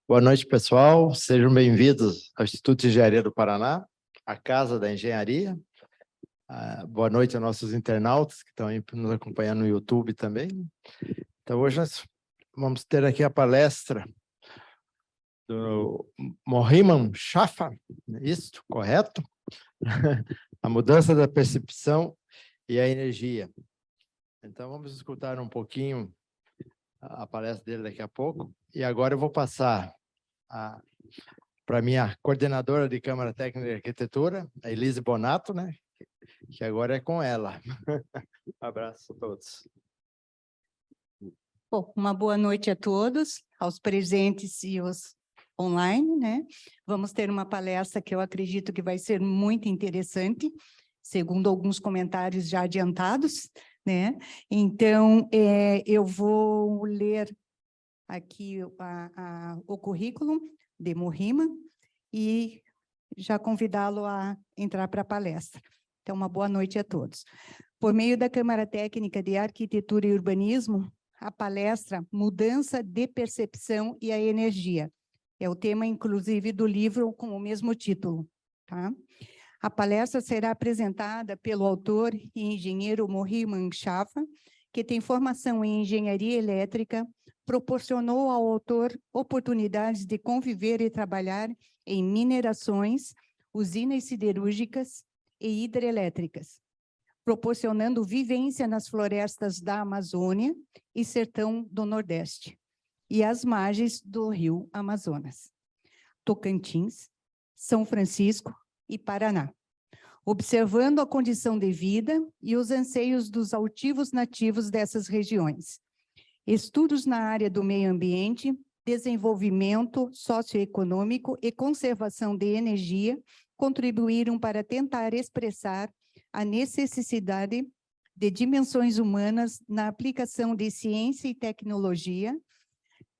Boa noite, pessoal. Sejam bem-vindos ao Instituto de Engenharia do Paraná, a Casa da Engenharia. Boa noite aos nossos internautas que estão aí nos acompanhando no YouTube também. Então, hoje nós vamos ter aqui a palestra do Mohiman Shafa, isso, correto? A mudança da percepção e a energia. Então, vamos escutar um pouquinho a palestra dele daqui a pouco. E agora eu vou passar para a minha coordenadora de Câmara Técnica de Arquitetura, a Elise Bonato, né? Que agora é com ela. Um abraço a todos. Bom, uma boa noite a todos, aos presentes e os online, né? Vamos ter uma palestra que eu acredito que vai ser muito interessante, segundo alguns comentários já adiantados, né? Então, eu vou ler aqui o currículo de Mohiman e já convidá-lo a entrar para a palestra. Então, uma boa noite a todos. Por meio da Câmara Técnica de Arquitetura e Urbanismo, a palestra Mudança de Percepção e a Energia. É o tema, inclusive, do livro com o mesmo título, tá? A palestra será apresentada pelo autor e engenheiro Mohiman Shafa, que tem formação em engenharia elétrica, proporcionou ao autor oportunidades de conviver e trabalhar em minerações, usinas siderúrgicas e hidrelétricas, proporcionando vivência nas florestas da Amazônia e sertão do Nordeste, e as margens do rio Amazonas, Tocantins, São Francisco e Paraná, observando a condição de vida e os anseios dos altivos nativos dessas regiões. Estudos na área do meio ambiente, desenvolvimento socioeconômico e conservação de energia contribuíram para tentar expressar a necessidade de dimensões humanas na aplicação de ciência e tecnologia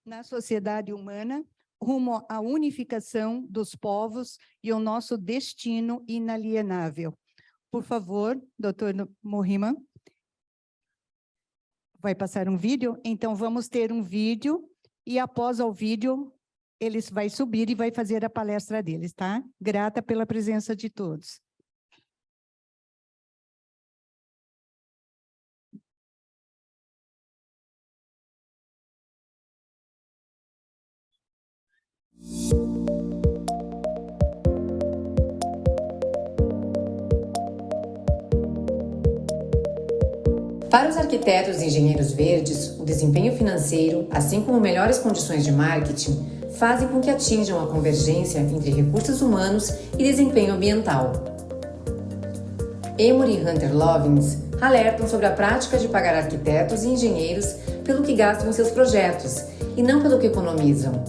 na sociedade humana, rumo à unificação dos povos e ao nosso destino inalienável. Por favor, doutor Mohiman. Vai passar um vídeo? Então, vamos ter um vídeo e, após o vídeo, eles vai subir e vai fazer a palestra deles, tá? Grata pela presença de todos. Para os arquitetos e engenheiros verdes, o desempenho financeiro, assim como melhores condições de marketing, fazem com que atinjam a convergência entre recursos humanos e desempenho ambiental. Emory e Hunter Lovins alertam sobre a prática de pagar arquitetos e engenheiros pelo que gastam em seus projetos e não pelo que economizam.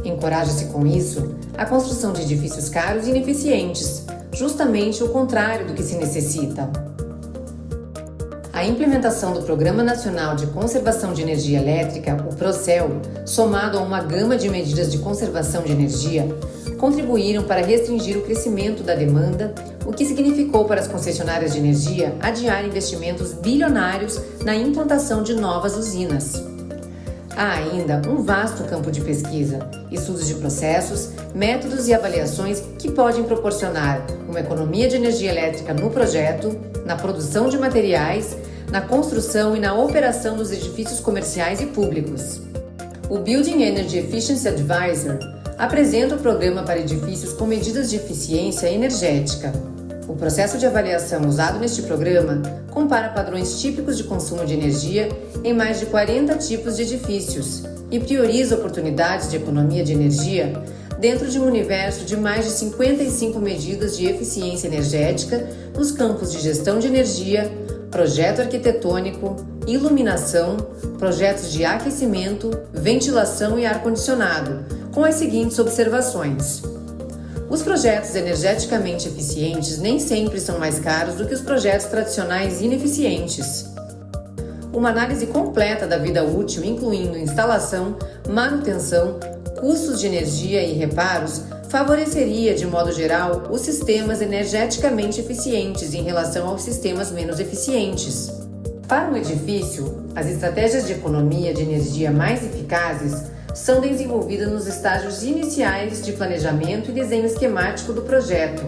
Encoraja-se com isso a construção de edifícios caros e ineficientes, justamente o contrário do que se necessita. A implementação do Programa Nacional de Conservação de Energia Elétrica, o PROCEL, somado a uma gama de medidas de conservação de energia, contribuíram para restringir o crescimento da demanda, o que significou para as concessionárias de energia adiar investimentos bilionários na implantação de novas usinas. Há ainda um vasto campo de pesquisa, estudos de processos, métodos e avaliações que podem proporcionar uma economia de energia elétrica no projeto, na produção de materiais, na construção e na operação dos edifícios comerciais e públicos. O Building Energy Efficiency Advisor apresenta o programa para edifícios com medidas de eficiência energética. O processo de avaliação usado neste programa compara padrões típicos de consumo de energia em mais de 40 tipos de edifícios e prioriza oportunidades de economia de energia dentro de um universo de mais de 55 medidas de eficiência energética nos campos de gestão de energia, projeto arquitetônico, iluminação, projetos de aquecimento, ventilação e ar-condicionado, com as seguintes observações. Os projetos energeticamente eficientes nem sempre são mais caros do que os projetos tradicionais ineficientes. Uma análise completa da vida útil, incluindo instalação, manutenção, custos de energia e reparos, favoreceria, de modo geral, os sistemas energeticamente eficientes em relação aos sistemas menos eficientes. Para um edifício, as estratégias de economia de energia mais eficazes são desenvolvidas nos estágios iniciais de planejamento e desenho esquemático do projeto.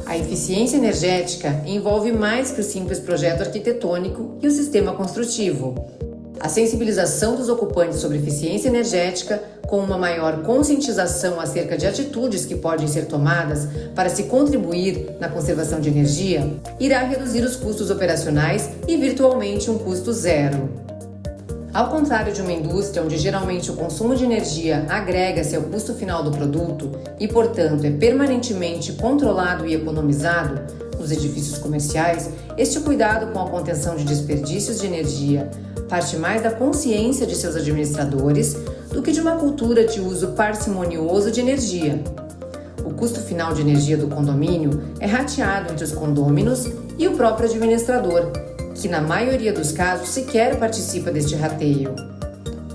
A eficiência energética envolve mais que o simples projeto arquitetônico e o sistema construtivo. A sensibilização dos ocupantes sobre eficiência energética, com uma maior conscientização acerca de atitudes que podem ser tomadas para se contribuir na conservação de energia, irá reduzir os custos operacionais e virtualmente um custo zero. Ao contrário de uma indústria onde geralmente o consumo de energia agrega-se ao custo final do produto e, portanto, é permanentemente controlado e economizado, nos edifícios comerciais, este cuidado com a contenção de desperdícios de energia parte mais da consciência de seus administradores do que de uma cultura de uso parcimonioso de energia. O custo final de energia do condomínio é rateado entre os condôminos e o próprio administrador, que na maioria dos casos sequer participa deste rateio.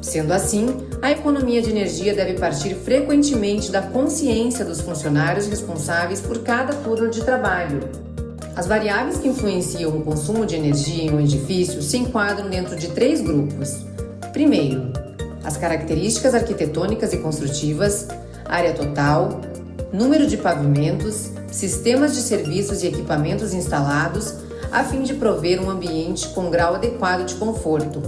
Sendo assim, a economia de energia deve partir frequentemente da consciência dos funcionários responsáveis por cada turno de trabalho. As variáveis que influenciam o consumo de energia em um edifício se enquadram dentro de 3 grupos. Primeiro, as características arquitetônicas e construtivas, área total, número de pavimentos, sistemas de serviços e equipamentos instalados, a fim de prover um ambiente com grau adequado de conforto.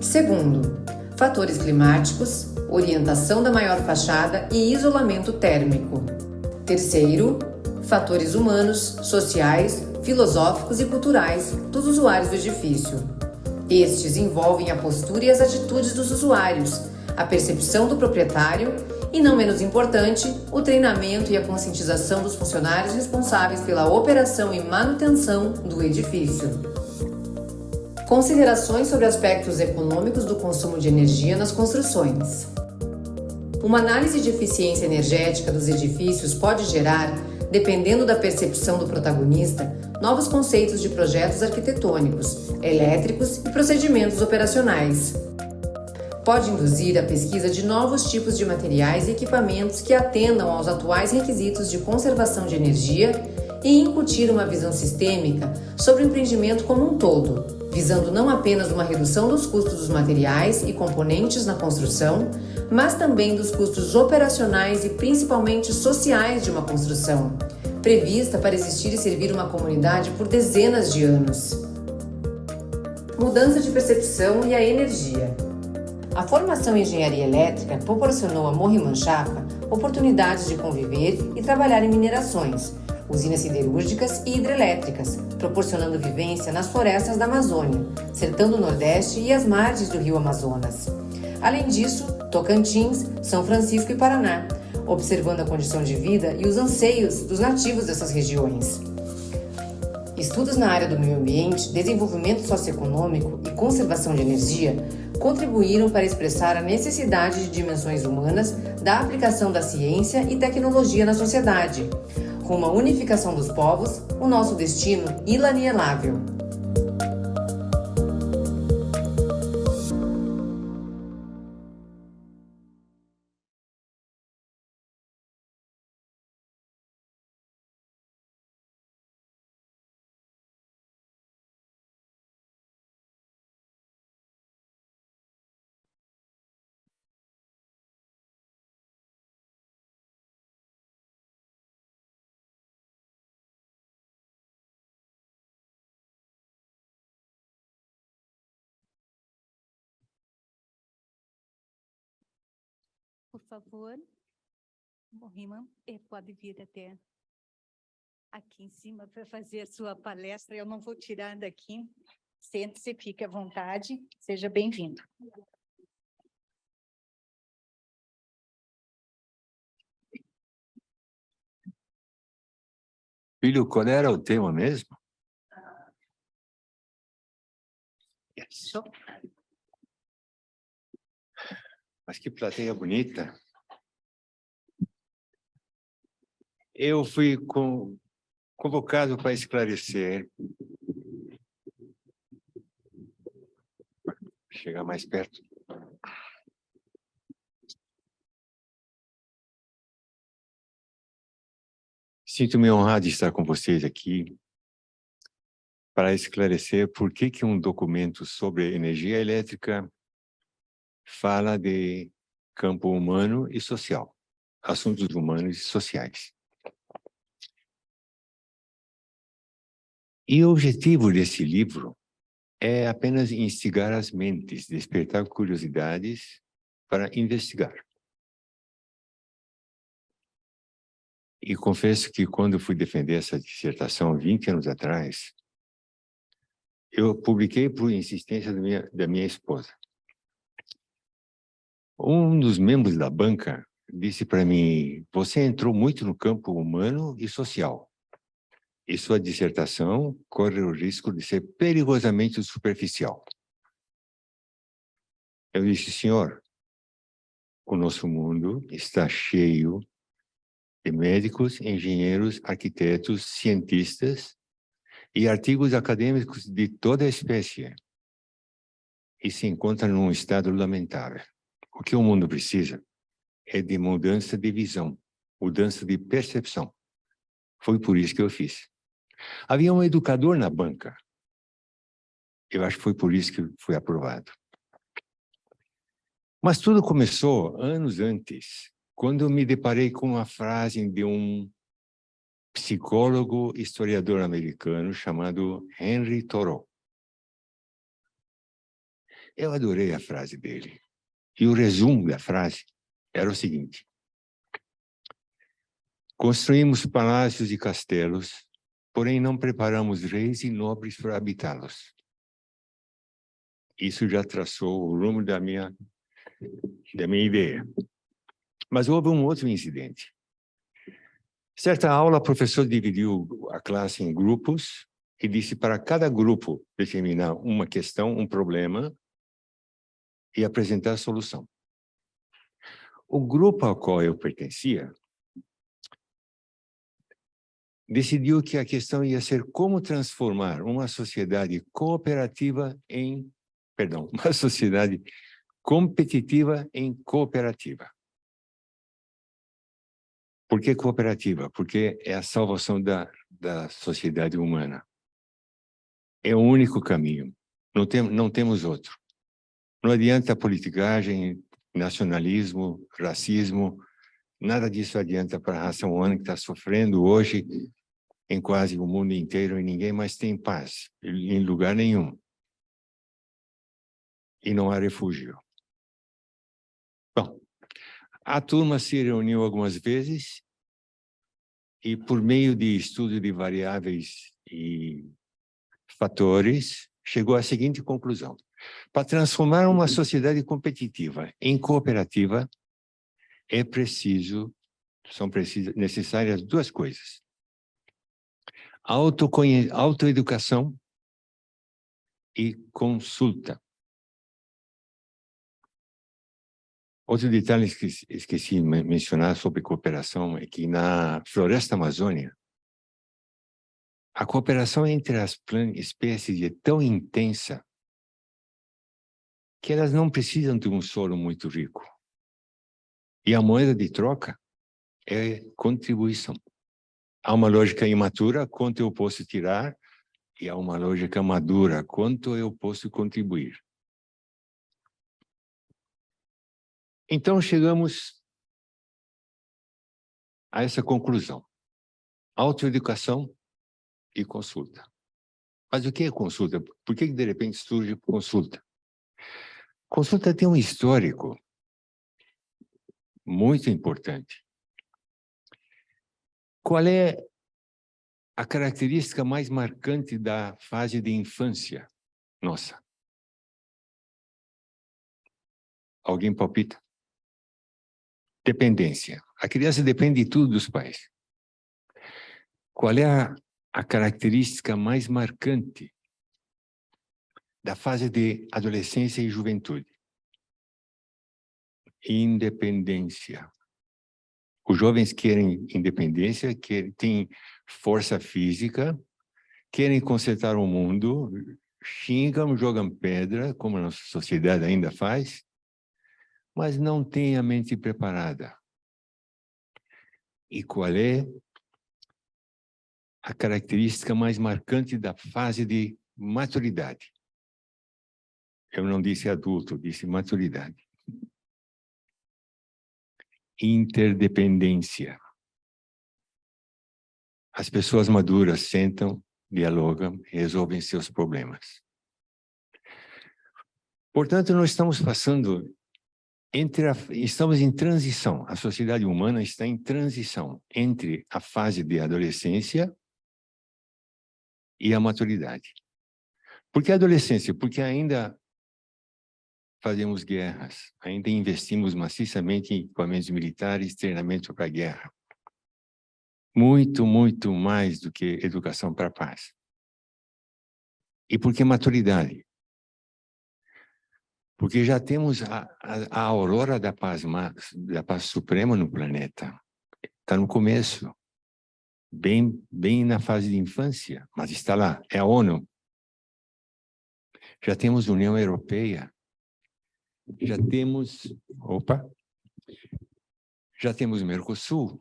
Segundo, fatores climáticos, orientação da maior fachada e isolamento térmico. Terceiro, fatores humanos, sociais, filosóficos e culturais dos usuários do edifício. Estes envolvem a postura e as atitudes dos usuários, a percepção do proprietário e, não menos importante, o treinamento e a conscientização dos funcionários responsáveis pela operação e manutenção do edifício. Considerações sobre aspectos econômicos do consumo de energia nas construções. Uma análise de eficiência energética dos edifícios pode gerar, dependendo da percepção do protagonista, novos conceitos de projetos arquitetônicos, elétricos e procedimentos operacionais. Pode induzir a pesquisa de novos tipos de materiais e equipamentos que atendam aos atuais requisitos de conservação de energia e incutir uma visão sistêmica sobre o empreendimento como um todo, visando não apenas uma redução dos custos dos materiais e componentes na construção, mas também dos custos operacionais e principalmente sociais de uma construção, prevista para existir e servir uma comunidade por dezenas de anos. Mudança de percepção e a energia. A formação em engenharia elétrica proporcionou a Morri Manchaca oportunidades de conviver e trabalhar em minerações, usinas siderúrgicas e hidrelétricas, proporcionando vivência nas florestas da Amazônia, sertão do Nordeste e as margens do rio Amazonas. Além disso, Tocantins, São Francisco e Paraná, observando a condição de vida e os anseios dos nativos dessas regiões. Estudos na área do meio ambiente, desenvolvimento socioeconômico e conservação de energia contribuíram para expressar a necessidade de dimensões humanas da aplicação da ciência e tecnologia na sociedade, rumo à unificação dos povos, o nosso destino inanielável. Por favor, Morriman, pode vir até aqui em cima para fazer a sua palestra. Eu não vou tirar daqui. Sente-se, fique à vontade. Seja bem-vindo. Filho, qual era o tema mesmo? Yes. Mas que plateia bonita. Eu fui convocado para esclarecer. Vou chegar mais perto. Sinto-me honrado de estar com vocês aqui para esclarecer por que um documento sobre energia elétrica fala de campo humano e social, assuntos humanos e sociais. E o objetivo desse livro é apenas instigar as mentes, despertar curiosidades para investigar. E confesso que quando fui defender essa dissertação 20 anos atrás, eu publiquei por insistência da minha esposa. Um dos membros da banca disse para mim: você entrou muito no campo humano e social, e sua dissertação corre o risco de ser perigosamente superficial. Eu disse: senhor, o nosso mundo está cheio de médicos, engenheiros, arquitetos, cientistas e artigos acadêmicos de toda a espécie, e se encontra num estado lamentável. O que o mundo precisa é de mudança de visão, mudança de percepção. Foi por isso que eu fiz. Havia um educador na banca. Eu acho que foi por isso que foi aprovado. Mas tudo começou anos antes, quando eu me deparei com uma frase de um psicólogo historiador americano chamado Henry Thoreau. Eu adorei a frase dele. E o resumo da frase era o seguinte: construímos palácios e castelos, porém não preparamos reis e nobres para habitá-los. Isso já traçou o rumo da minha ideia. Mas houve um outro incidente. Certa aula, o professor dividiu a classe em grupos e disse para cada grupo determinar uma questão, um problema, e apresentar a solução. O grupo ao qual eu pertencia decidiu que a questão ia ser como transformar uma sociedade cooperativa em, uma sociedade competitiva em cooperativa. Por que cooperativa? Porque é a salvação da sociedade humana. É o único caminho. Não temos outro. Não adianta politicagem, nacionalismo, racismo, nada disso adianta para a raça humana que está sofrendo hoje em quase o mundo inteiro e ninguém mais tem paz, em lugar nenhum. E não há refúgio. Bom, a turma se reuniu algumas vezes e, por meio de estudo de variáveis e fatores, chegou à seguinte conclusão: para transformar uma sociedade competitiva em cooperativa, são necessárias duas coisas: autoeducação e consulta. Outro detalhe que esqueci de mencionar sobre cooperação é que na floresta amazônica, a cooperação entre as espécies é tão intensa que elas não precisam de um solo muito rico. E a moeda de troca é contribuição. Há uma lógica imatura, quanto eu posso tirar, e há uma lógica madura, quanto eu posso contribuir. Então, chegamos a essa conclusão: autoeducação e consulta. Mas o que é consulta? Por que de repente surge consulta? Consulta tem um histórico muito importante. Qual é a característica mais marcante da fase de infância nossa? Alguém palpita? Dependência. A criança depende de tudo dos pais. Qual é a característica mais marcante da fase de adolescência e juventude? Independência. Os jovens querem independência, têm força física, querem consertar o mundo, xingam, jogam pedra, como a nossa sociedade ainda faz, mas não têm a mente preparada. E qual é a característica mais marcante da fase de maturidade? Eu não disse adulto, eu disse maturidade. interdependência. As pessoas maduras sentam, dialogam e resolvem seus problemas. Portanto, nós estamos passando estamos em transição. A sociedade humana está em transição entre a fase de adolescência e a maturidade. Por que a adolescência? Porque ainda fazemos guerras, ainda investimos maciçamente em equipamentos militares, treinamento para a guerra. Muito, muito mais do que educação para a paz. E por que maturidade? Porque já temos a aurora da paz suprema no planeta. Está no começo, bem na fase de infância, mas está lá, é a ONU. Já temos União Europeia, já temos Mercosul,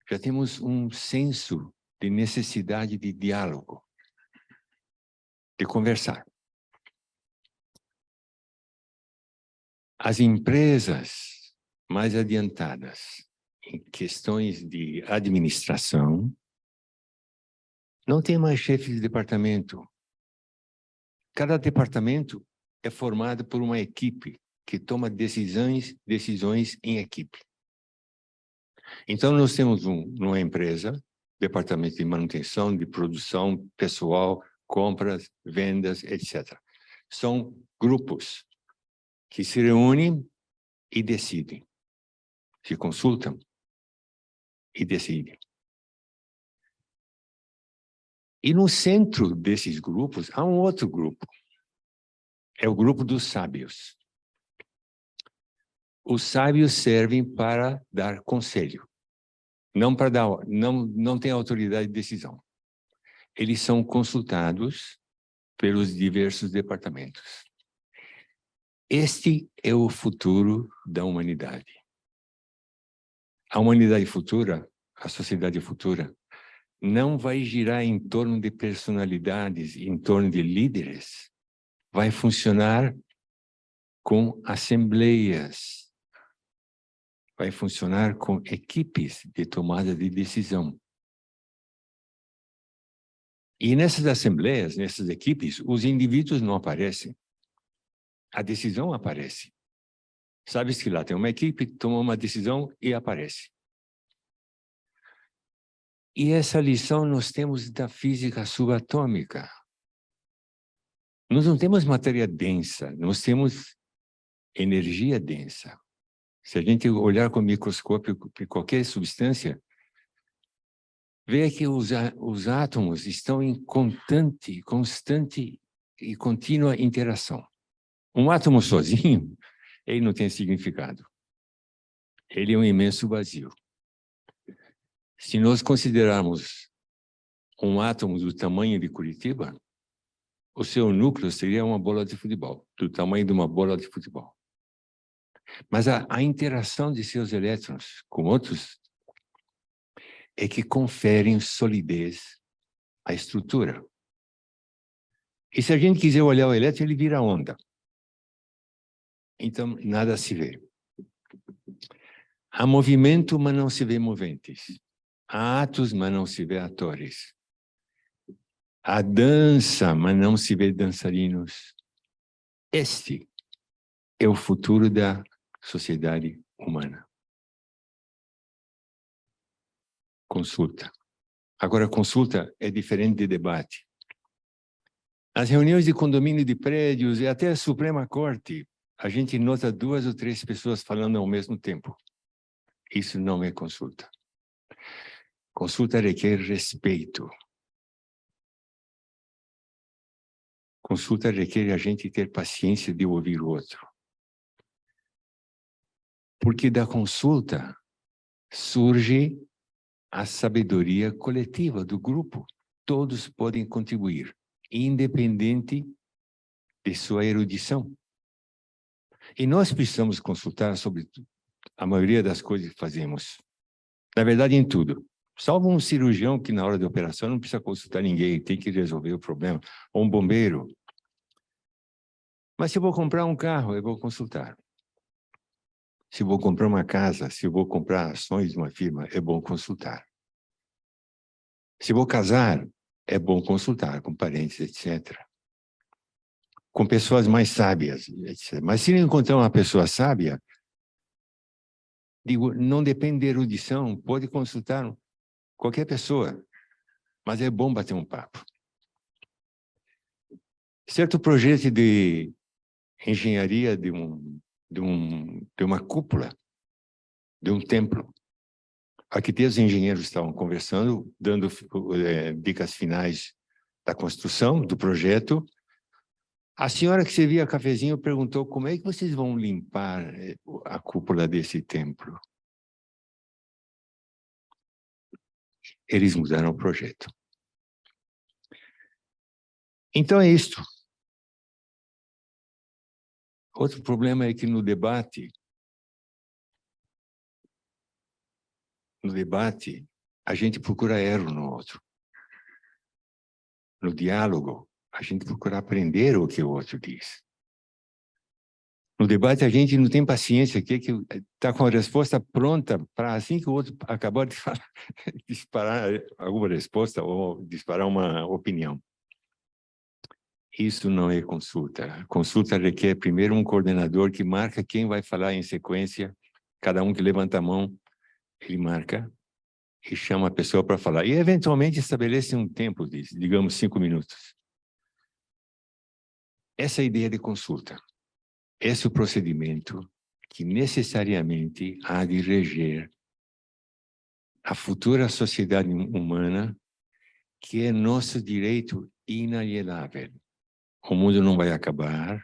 já temos um senso de necessidade de diálogo, de conversar. As empresas mais adiantadas em questões de administração não têm mais chefe de departamento. Cada departamento é formado por uma equipe que toma decisões em equipe. Então, nós temos numa empresa, departamento de manutenção, de produção, pessoal, compras, vendas, etc. São grupos que se reúnem e decidem, se consultam e decidem. E no centro desses grupos há um outro grupo, é o grupo dos sábios. Os sábios servem para dar conselho, não tem autoridade de decisão. Eles são consultados pelos diversos departamentos. Este é o futuro da humanidade. A humanidade futura, a sociedade futura, não vai girar em torno de personalidades, em torno de líderes. Vai funcionar com assembleias. Vai funcionar com equipes de tomada de decisão. E nessas assembleias, nessas equipes, os indivíduos não aparecem. A decisão aparece. Sabe-se que lá tem uma equipe, toma uma decisão e aparece. E essa lição nós temos da física subatômica. Nós não temos matéria densa, nós temos energia densa. Se a gente olhar com o microscópio para qualquer substância, vê que os átomos estão em constante e contínua interação. Um átomo sozinho, ele não tem significado. Ele é um imenso vazio. Se nós considerarmos um átomo do tamanho de Curitiba, o seu núcleo seria uma bola de futebol, do tamanho de uma bola de futebol. Mas a interação de seus elétrons com outros é que conferem solidez à estrutura. E se a gente quiser olhar o elétron, ele vira onda. Então, nada se vê. Há movimento, mas não se vê moventes. Há atos, mas não se vê atores. Há dança, mas não se vê dançarinos. Este é o futuro da sociedade humana. Consulta. Agora, consulta é diferente de debate. As reuniões de condomínio de prédios e até a Suprema Corte, a gente nota 2 ou 3 pessoas falando ao mesmo tempo. Isso não é consulta. Consulta requer respeito. Consulta requer a gente ter paciência de ouvir o outro. Porque da consulta surge a sabedoria coletiva do grupo. Todos podem contribuir, independente de sua erudição. E nós precisamos consultar sobre a maioria das coisas que fazemos. Na verdade, em tudo. Salvo um cirurgião que na hora da operação não precisa consultar ninguém, tem que resolver o problema. Ou um bombeiro. Mas se eu vou comprar um carro, eu vou consultar. Se vou comprar uma casa, se vou comprar ações de uma firma, é bom consultar. Se vou casar, é bom consultar com parentes, etc. Com pessoas mais sábias, etc. Mas se não encontrar uma pessoa sábia, digo, não depende de erudição, pode consultar qualquer pessoa, mas é bom bater um papo. Certo projeto de engenharia de uma cúpula, de um templo. Arquitetos e engenheiros estavam conversando, dando dicas finais da construção, do projeto. A senhora que servia cafezinho perguntou como é que vocês vão limpar a cúpula desse templo. Eles mudaram o projeto. Então é isto. Outro problema é que no debate, a gente procura erro no outro. No diálogo, a gente procura aprender o que o outro diz. No debate, a gente não tem paciência, que está com a resposta pronta para assim que o outro acabou de falar, disparar alguma resposta ou disparar uma opinião. Isso não é consulta. Consulta requer primeiro um coordenador que marca quem vai falar em sequência. Cada um que levanta a mão, ele marca e chama a pessoa para falar. E, eventualmente, estabelece um tempo, digamos, 5 minutos. Essa é a ideia de consulta. Esse é o procedimento que necessariamente há de reger a futura sociedade humana, que é nosso direito inalienável. O mundo não vai acabar,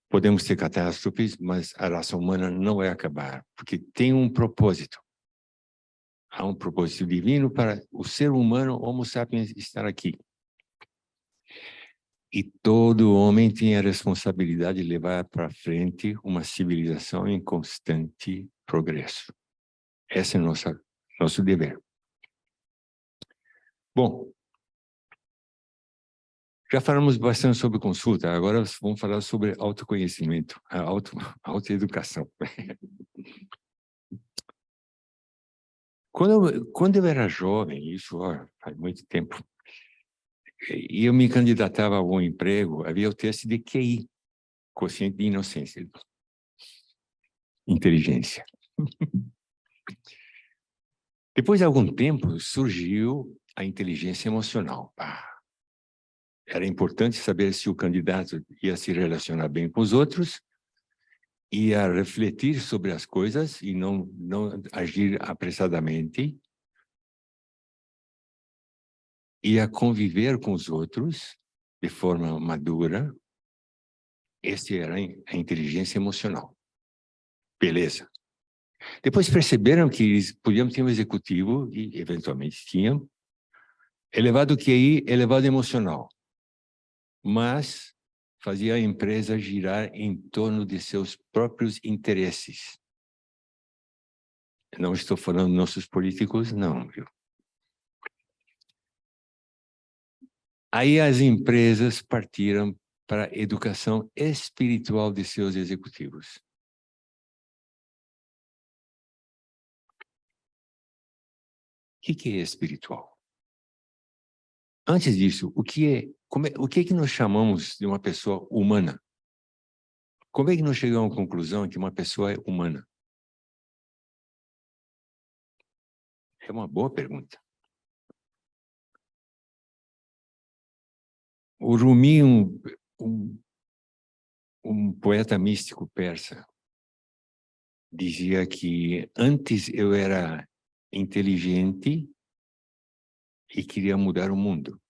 podemos ter catástrofes, mas a raça humana não vai acabar, porque tem um propósito. Há um propósito divino para o ser humano, Homo sapiens, estar aqui. E todo homem tem a responsabilidade de levar para frente uma civilização em constante progresso. Esse é nosso dever. Bom, já falamos bastante sobre consulta, agora vamos falar sobre autoconhecimento, a autoeducação. Quando eu era jovem, isso faz muito tempo, e eu me candidatava a algum emprego, havia o teste de QI, quociente de inocência, inteligência. Depois de algum tempo, surgiu a inteligência emocional. Era importante saber se o candidato ia se relacionar bem com os outros, ia refletir sobre as coisas e não agir apressadamente, ia conviver com os outros de forma madura. Essa era a inteligência emocional. Beleza. Depois perceberam que eles podiam ter um executivo, e eventualmente tinham, elevado QI, elevado emocional, mas fazia a empresa girar em torno de seus próprios interesses. Não estou falando nossos políticos, não, viu? Aí as empresas partiram para a educação espiritual de seus executivos. O que é espiritual? Antes disso, o que é que nós chamamos de uma pessoa humana? Como é que nós chegamos à conclusão que uma pessoa é humana? É uma boa pergunta. O Rumi, um poeta místico persa, dizia que antes eu era inteligente e queria mudar o mundo.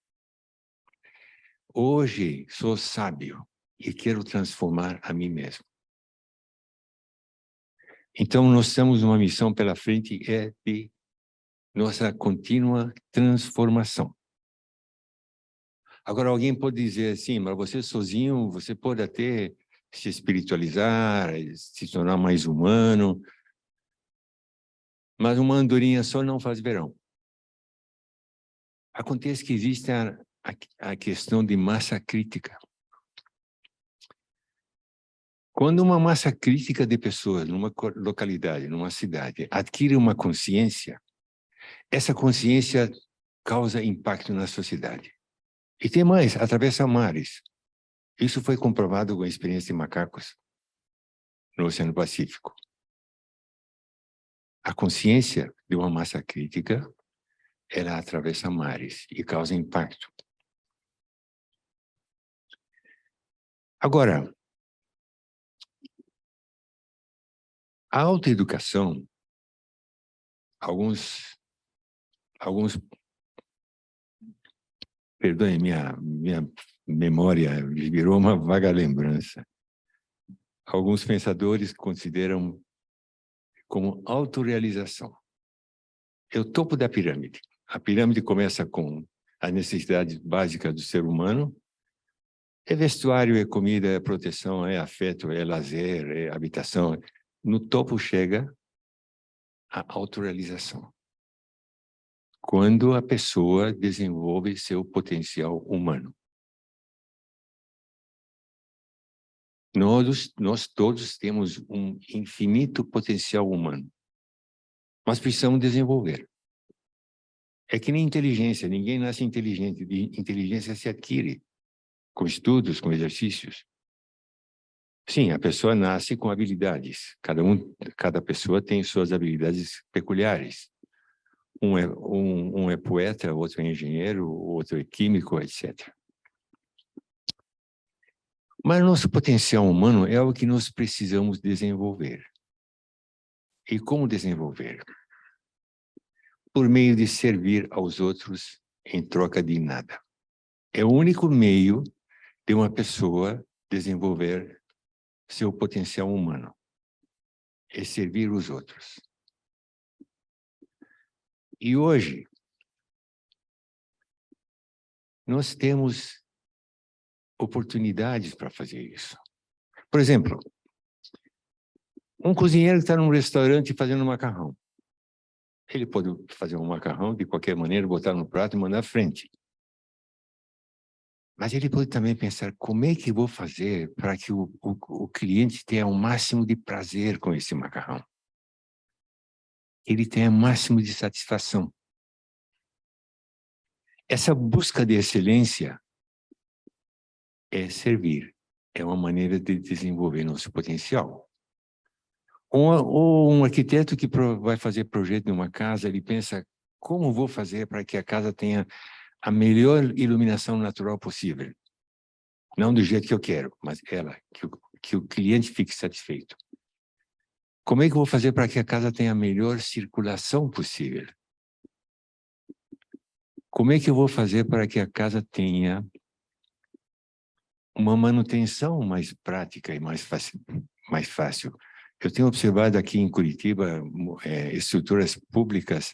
Hoje sou sábio e quero transformar a mim mesmo. Então nós temos uma missão pela frente, é de nossa contínua transformação. Agora alguém pode dizer assim, mas você sozinho, você pode até se espiritualizar, se tornar mais humano, mas uma andorinha só não faz verão. Acontece que existe a questão de massa crítica. Quando uma massa crítica de pessoas numa localidade, numa cidade, adquire uma consciência, essa consciência causa impacto na sociedade. E tem mais, atravessa mares. Isso foi comprovado com a experiência de macacos no Oceano Pacífico. A consciência de uma massa crítica, ela atravessa mares e causa impacto. Agora, a autoeducação, alguns perdoem, minha memória virou uma vaga lembrança. Alguns pensadores consideram como autorrealização. É o topo da pirâmide. A pirâmide começa com a necessidade básica do ser humano. É vestuário, é comida, é proteção, é afeto, é lazer, é habitação. No topo chega a autorrealização. Quando a pessoa desenvolve seu potencial humano. Nós todos temos um infinito potencial humano, mas precisamos desenvolver. É que nem inteligência, ninguém nasce inteligente, inteligência se adquire com estudos, com exercícios. Sim, a pessoa nasce com habilidades, cada pessoa tem suas habilidades peculiares. Um é poeta, outro é engenheiro, outro é químico, etc. Mas nosso potencial humano é o que nós precisamos desenvolver. E como desenvolver? Por meio de servir aos outros em troca de nada. É o único meio de uma pessoa desenvolver seu potencial humano. É servir os outros. E hoje, nós temos oportunidades para fazer isso. Por exemplo, um cozinheiro que está num restaurante fazendo macarrão. Ele pode fazer um macarrão de qualquer maneira, botar no prato e mandar à frente. Mas ele pode também pensar, como é que vou fazer para que o cliente tenha o máximo de prazer com esse macarrão? Ele tenha o máximo de satisfação. Essa busca de excelência é servir. É uma maneira de desenvolver nosso potencial. Ou um arquiteto que vai fazer projeto de uma casa, ele pensa, como vou fazer para que a casa tenha a melhor iluminação natural possível? Não do jeito que eu quero, mas que o cliente fique satisfeito. Como é que eu vou fazer para que a casa tenha a melhor circulação possível? Como é que eu vou fazer para que a casa tenha uma manutenção mais prática e mais fácil? Eu tenho observado aqui em Curitiba estruturas públicas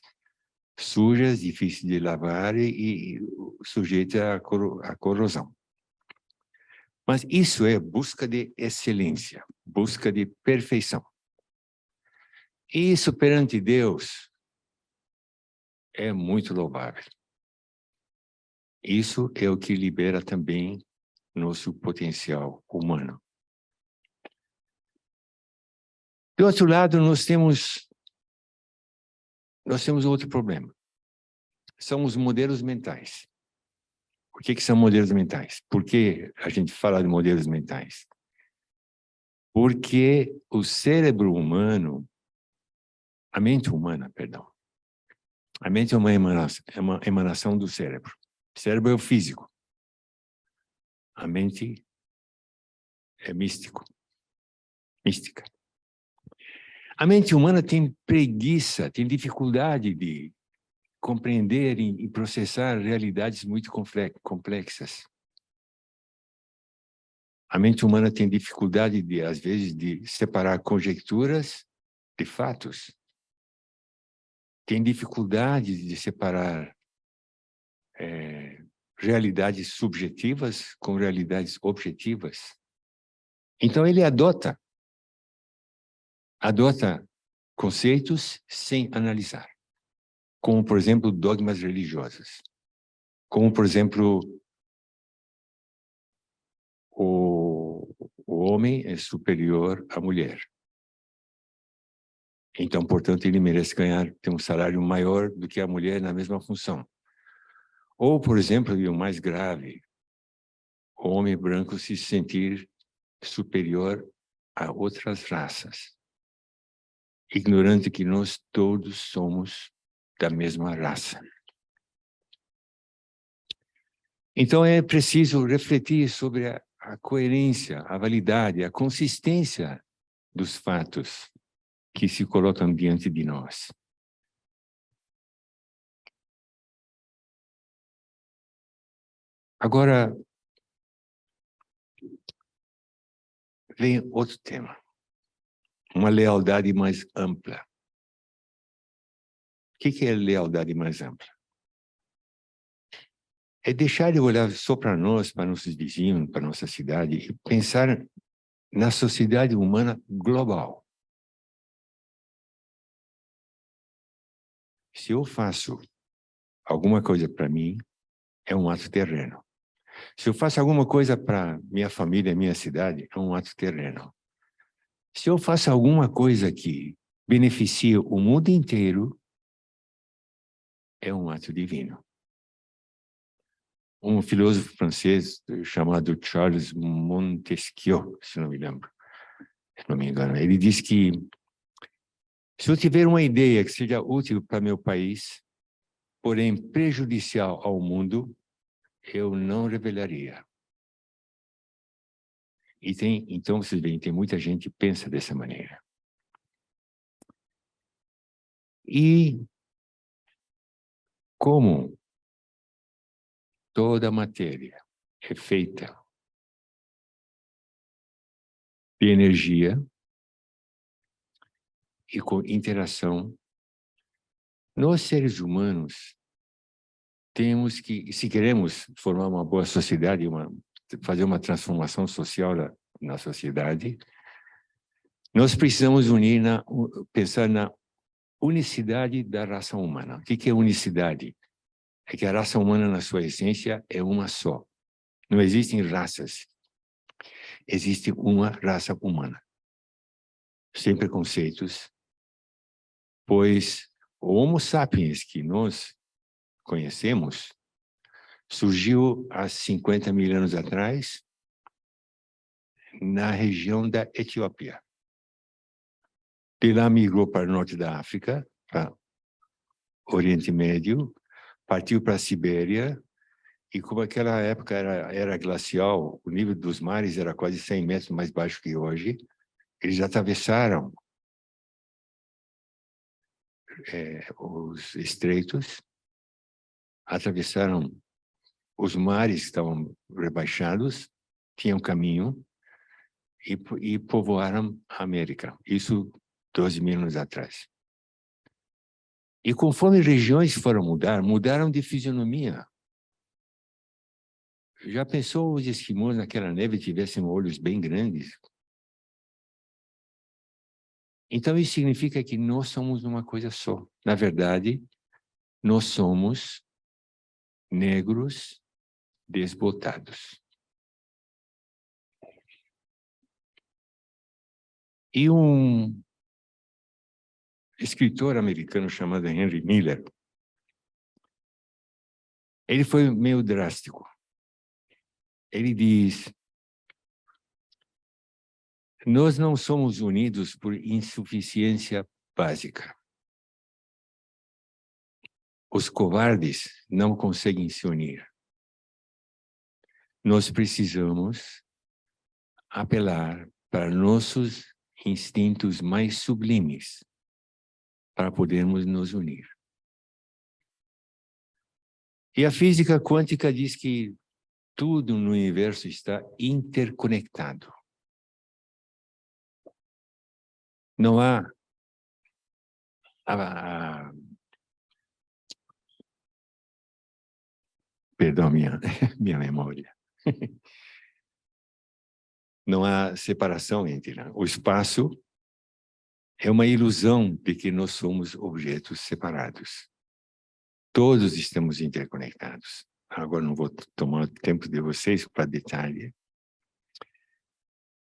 sujas, difíceis de lavar e sujeitas à corrosão. Mas isso é busca de excelência, busca de perfeição. E isso perante Deus é muito louvável. Isso é o que libera também nosso potencial humano. Do outro lado, nós temos outro problema. São os modelos mentais. O que são modelos mentais? Por que a gente fala de modelos mentais? Porque o cérebro humano, a mente humana, perdão. A mente é uma emanação do cérebro. O cérebro é o físico. A mente é mística. A mente humana tem preguiça, tem dificuldade de compreender e processar realidades muito complexas. A mente humana tem dificuldade, às vezes, de separar conjecturas de fatos. Tem dificuldade de separar realidades subjetivas com realidades objetivas. Então, ele adota conceitos sem analisar. Como, por exemplo, dogmas religiosos. Como, por exemplo, O homem é superior à mulher. Então, portanto, ele merece ter um salário maior do que a mulher na mesma função. Ou, por exemplo, e o mais grave, o homem branco se sentir superior a outras raças, ignorante que nós todos somos da mesma raça. Então, é preciso refletir sobre a coerência, a validade, a consistência dos fatos que se colocam diante de nós. Agora, vem outro tema, uma lealdade mais ampla. O que é lealdade mais ampla? É deixar de olhar só para nós, para nossos vizinhos, para nossa cidade, e pensar na sociedade humana global. Se eu faço alguma coisa para mim, é um ato terreno. Se eu faço alguma coisa para minha família, minha cidade, é um ato terreno. Se eu faço alguma coisa que beneficia o mundo inteiro, é um ato divino. Um filósofo francês chamado Charles Montesquieu, se não me lembro, se não me engano, ele disse que se eu tiver uma ideia que seja útil para meu país, porém prejudicial ao mundo, eu não revelaria. Então, vocês veem, tem muita gente que pensa dessa maneira. E como toda matéria é feita de energia e com interação, nós, seres humanos, temos que, se queremos formar uma boa sociedade, fazer uma transformação social na sociedade, nós precisamos pensar na unicidade da raça humana. O que é unicidade? É que a raça humana, na sua essência, é uma só. Não existem raças. Existe uma raça humana. Sem preconceitos, pois o Homo sapiens que nós conhecemos surgiu há 50 mil anos atrás na região da Etiópia. De lá migrou para o norte da África, para o Oriente Médio, partiu para a Sibéria, e como aquela época era glacial, o nível dos mares era quase 100 metros mais baixo que hoje, eles atravessaram os estreitos, atravessaram os mares que estavam rebaixados, tinham caminho, e povoaram a América. Isso 12 mil anos atrás. E conforme regiões foram mudaram de fisionomia. Já pensou os esquimós naquela neve tivessem olhos bem grandes? Então isso significa que nós somos uma coisa só. Na verdade, nós somos negros desbotados. E um escritor americano chamado Henry Miller, ele foi meio drástico. Ele diz: nós não somos unidos por insuficiência básica. Os covardes não conseguem se unir. Nós precisamos apelar para nossos instintos mais sublimes para podermos nos unir. E a física quântica diz que tudo no universo está interconectado. Não há perdão, minha memória. Não há separação entre, né? O espaço é uma ilusão de que nós somos objetos separados. Todos estamos interconectados. Agora não vou tomar o tempo de vocês para detalhe.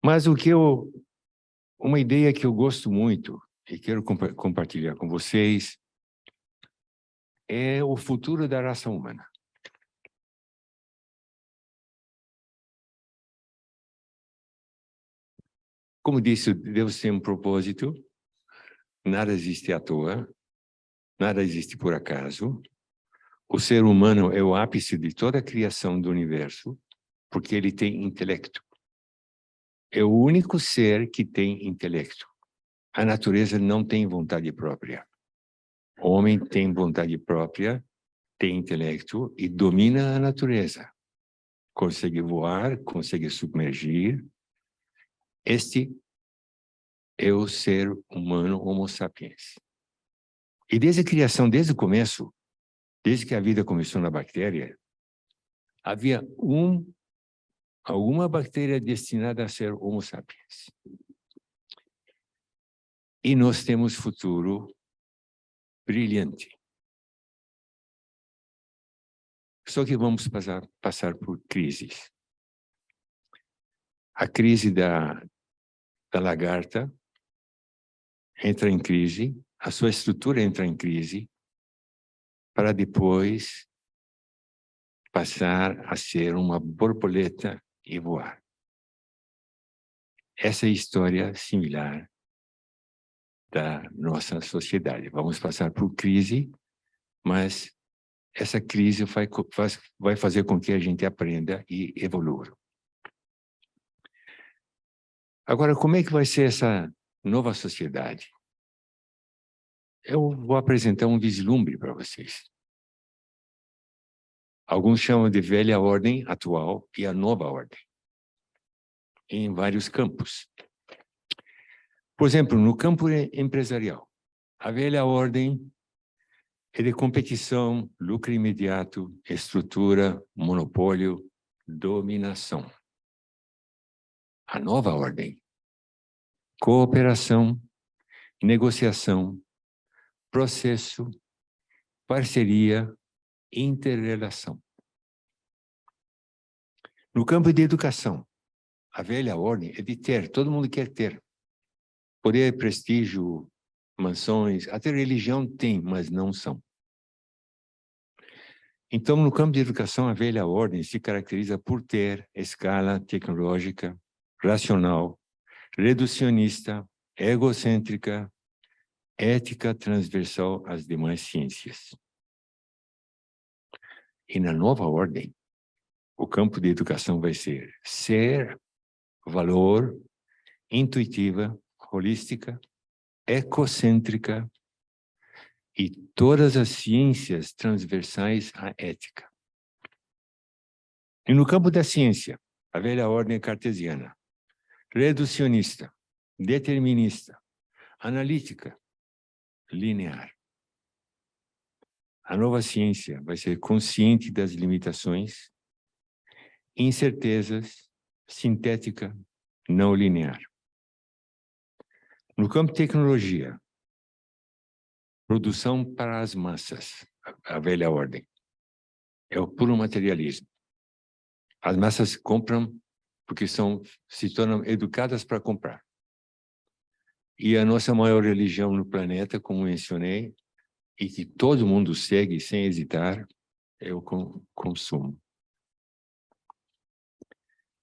Mas uma ideia que eu gosto muito e quero compartilhar com vocês é o futuro da raça humana. Como disse, Deus tem um propósito, nada existe à toa, nada existe por acaso. O ser humano é o ápice de toda a criação do universo, porque ele tem intelecto. É o único ser que tem intelecto. A natureza não tem vontade própria. O homem tem vontade própria, tem intelecto e domina a natureza. Consegue voar, consegue submergir. Este é o ser humano Homo sapiens. E desde a criação, desde o começo, desde que a vida começou na bactéria, havia alguma bactéria destinada a ser Homo sapiens. E nós temos futuro brilhante. Só que vamos passar por crises. A crise da lagarta entra em crise, a sua estrutura entra em crise, para depois passar a ser uma borboleta e voar. Essa é a história similar da nossa sociedade. Vamos passar por crise, mas essa crise vai fazer com que a gente aprenda e evolua. Agora, como é que vai ser essa nova sociedade? Eu vou apresentar um vislumbre para vocês. Alguns chamam de velha ordem atual e a nova ordem, em vários campos. Por exemplo, no campo empresarial, a velha ordem é de competição, lucro imediato, estrutura, monopólio, dominação. A nova ordem, cooperação, negociação, processo, parceria, interrelação. No campo de educação, a velha ordem é de ter, todo mundo quer ter. Poder, prestígio, mansões, até religião tem, mas não são. Então, no campo de educação, a velha ordem se caracteriza por ter escala tecnológica, racional, reducionista, egocêntrica, ética transversal às demais ciências. E na nova ordem, o campo de educação vai ser, valor, intuitiva, holística, ecocêntrica e todas as ciências transversais à ética. E no campo da ciência, a velha ordem cartesiana, reducionista, determinista, analítica, linear. A nova ciência vai ser consciente das limitações, incertezas, sintética, não linear. No campo de tecnologia, produção para as massas, a velha ordem. É o puro materialismo. As massas compram porque se tornam educadas para comprar. E a nossa maior religião no planeta, como mencionei, e que todo mundo segue sem hesitar, é o consumo.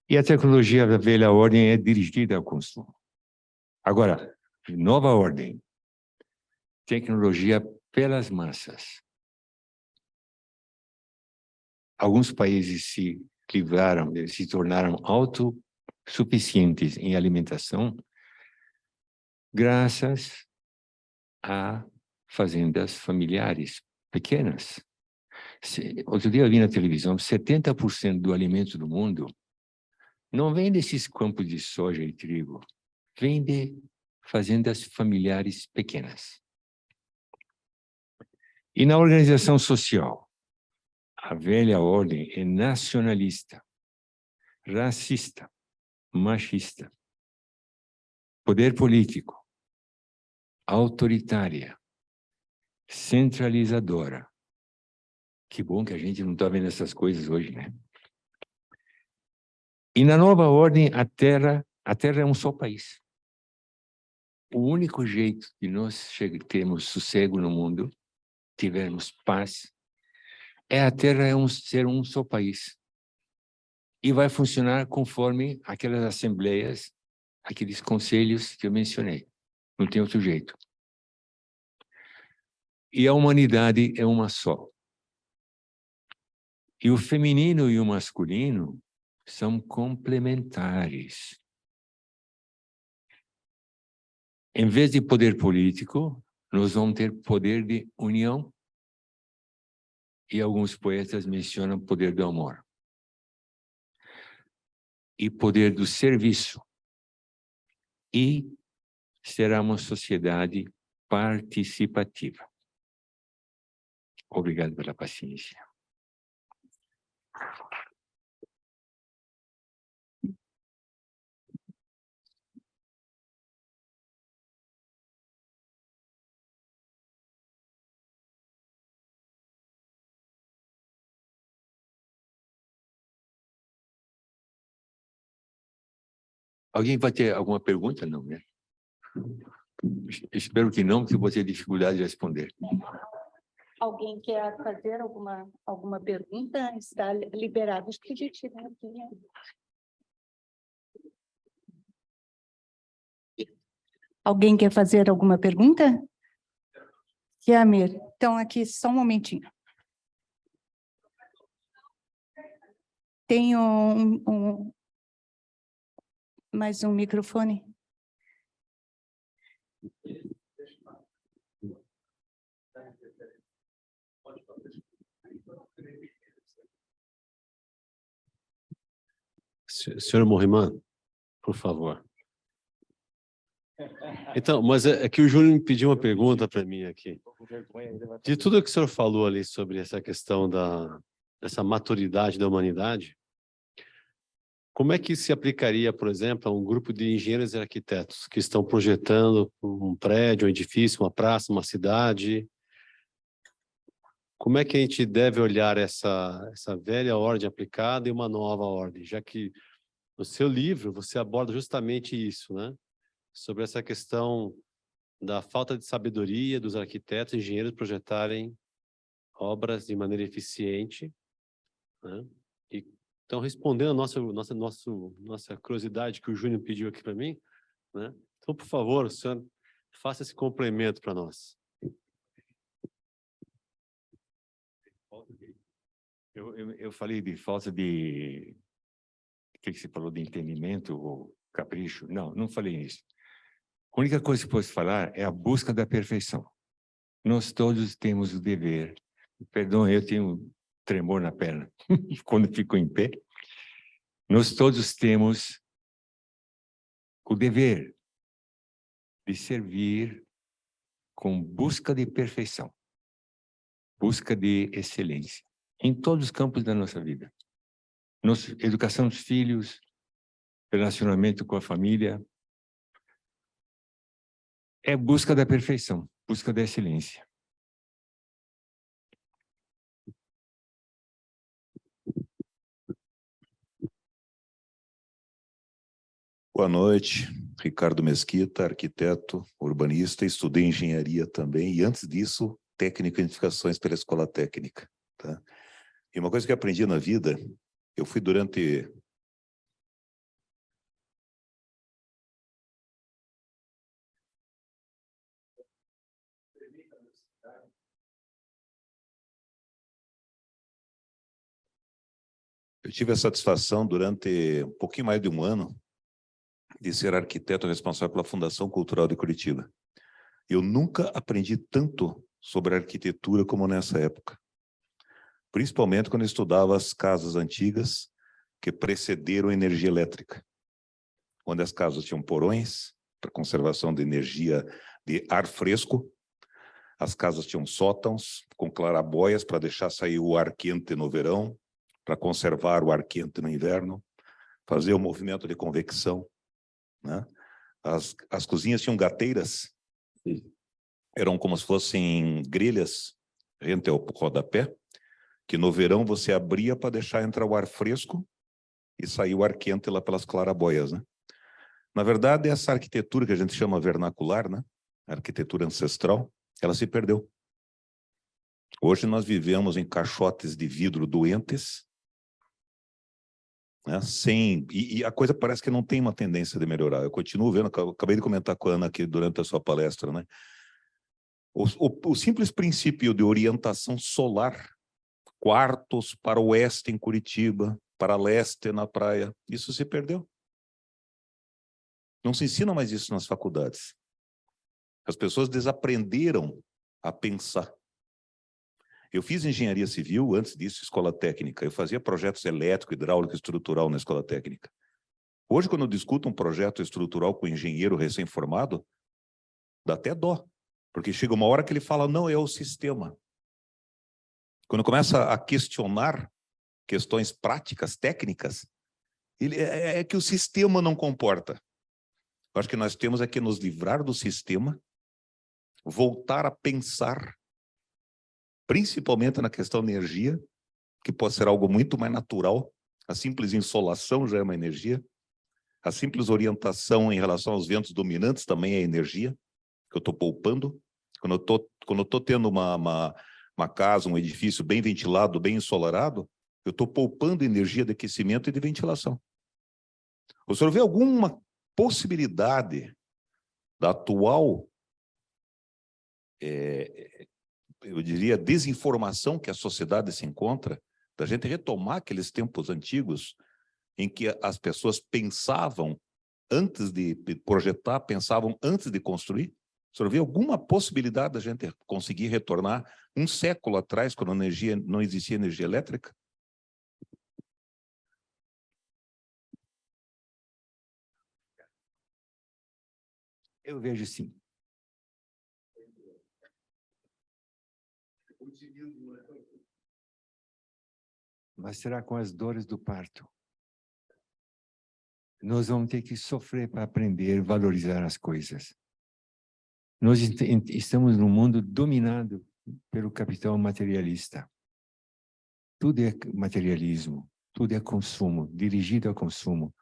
E a tecnologia da velha ordem é dirigida ao consumo. Agora, nova ordem, tecnologia pelas massas. Alguns países se livraram, se tornaram autossuficientes em alimentação graças a fazendas familiares pequenas. Outro dia eu vi na televisão, 70% do alimento do mundo não vem desses campos de soja e trigo, vem de fazendas familiares pequenas. E na organização social, a velha ordem é nacionalista, racista, machista, poder político, autoritária, centralizadora. Que bom que a gente não está vendo essas coisas hoje, né? E na nova ordem, a terra, A Terra é um só país. O único jeito de nós termos sossego no mundo, tivermos paz, é a Terra ser um só país. E vai funcionar conforme aquelas assembleias, aqueles conselhos que eu mencionei. Não tem outro jeito. E a humanidade é uma só. E o feminino e o masculino são complementares. Em vez de poder político, nós vamos ter poder de união. E alguns poetas mencionam poder do amor. E poder do serviço. E será uma sociedade participativa. Obrigado pela paciência. Alguém vai ter alguma pergunta? Não, né? Espero que não, porque eu vou ter dificuldade de responder. Alguém quer fazer alguma pergunta? Está liberado. Acho que a gente tirar aqui. Alguém quer fazer alguma pergunta? Yamir, então aqui só um momentinho. Tenho mais um microfone. Senhor Morriman, por favor. Então, mas é que o Júlio me pediu uma pergunta para mim aqui. De tudo que o senhor falou ali sobre essa questão dessa maturidade da humanidade, como é que se aplicaria, por exemplo, a um grupo de engenheiros e arquitetos que estão projetando um prédio, um edifício, uma praça, uma cidade? Como é que a gente deve olhar essa velha ordem aplicada e uma nova ordem? Já que no seu livro você aborda justamente isso, né? Sobre essa questão da falta de sabedoria dos arquitetos e engenheiros projetarem obras de maneira eficiente, né? E, então, respondendo a nossa curiosidade que o Júnior pediu aqui para mim, né? Então, por favor, o senhor faça esse complemento para nós. Eu falei de falta de... O que você falou de entendimento ou capricho? Não falei isso. A única coisa que posso falar é a busca da perfeição. Nós todos temos o dever. Perdão, eu tenho tremor na perna quando fico em pé. Nós todos temos o dever de servir com busca de perfeição, busca de excelência, em todos os campos da nossa vida. Nossa educação dos filhos, relacionamento com a família, é busca da perfeição, busca da excelência. Boa noite, Ricardo Mesquita, arquiteto, urbanista, estudei engenharia também, e antes disso, técnico em edificações pela Escola Técnica. Tá? E uma coisa que eu aprendi na vida, eu fui durante... Eu tive a satisfação durante um pouquinho mais de um ano de ser arquiteto responsável pela Fundação Cultural de Curitiba. Eu nunca aprendi tanto sobre arquitetura como nessa época. Principalmente quando eu estudava as casas antigas que precederam a energia elétrica. Onde as casas tinham porões para conservação de energia de ar fresco. As casas tinham sótãos com clarabóias para deixar sair o ar quente no verão, para conservar o ar quente no inverno, fazer o movimento de convecção, né? As cozinhas tinham gateiras, eram como se fossem grelhas rente ao rodapé, que no verão você abria para deixar entrar o ar fresco e sair o ar quente lá pelas clarabóias, né? Na verdade, essa arquitetura que a gente chama vernacular, né? A arquitetura ancestral, ela se perdeu. Hoje nós vivemos em caixotes de vidro doentes, né? E a coisa parece que não tem uma tendência de melhorar. Eu continuo vendo, acabei de comentar com a Ana aqui durante a sua palestra, né? O simples princípio de orientação solar, quartos para o oeste em Curitiba, para leste na praia, isso se perdeu. Não se ensina mais isso nas faculdades. As pessoas desaprenderam a pensar. Eu fiz engenharia civil, antes disso, escola técnica. Eu fazia projetos elétrico, hidráulico, estrutural na escola técnica. Hoje, quando eu discuto um projeto estrutural com um engenheiro recém-formado, dá até dó. Porque chega uma hora que ele fala, não, é o sistema. Quando começa a questionar questões práticas, técnicas, é que o sistema não comporta. Eu acho que nós temos é que nos livrar do sistema, voltar a pensar, principalmente na questão da energia, que pode ser algo muito mais natural. A simples insolação já é uma energia. A simples orientação em relação aos ventos dominantes também é energia, que eu estou poupando. Quando eu estou tendo uma casa, um edifício bem ventilado, bem ensolarado, eu estou poupando energia de aquecimento e de ventilação. O senhor vê alguma possibilidade da atual, eu diria, desinformação que a sociedade se encontra, da gente retomar aqueles tempos antigos em que as pessoas pensavam antes de projetar, pensavam antes de construir? O senhor vê alguma possibilidade da gente conseguir retornar um século atrás, quando não existia energia elétrica? Eu vejo sim. Mas será com as dores do parto? Nós vamos ter que sofrer para aprender a valorizar as coisas. Nós estamos num mundo dominado pelo capital materialista. Tudo é materialismo, tudo é consumo, dirigido ao consumo.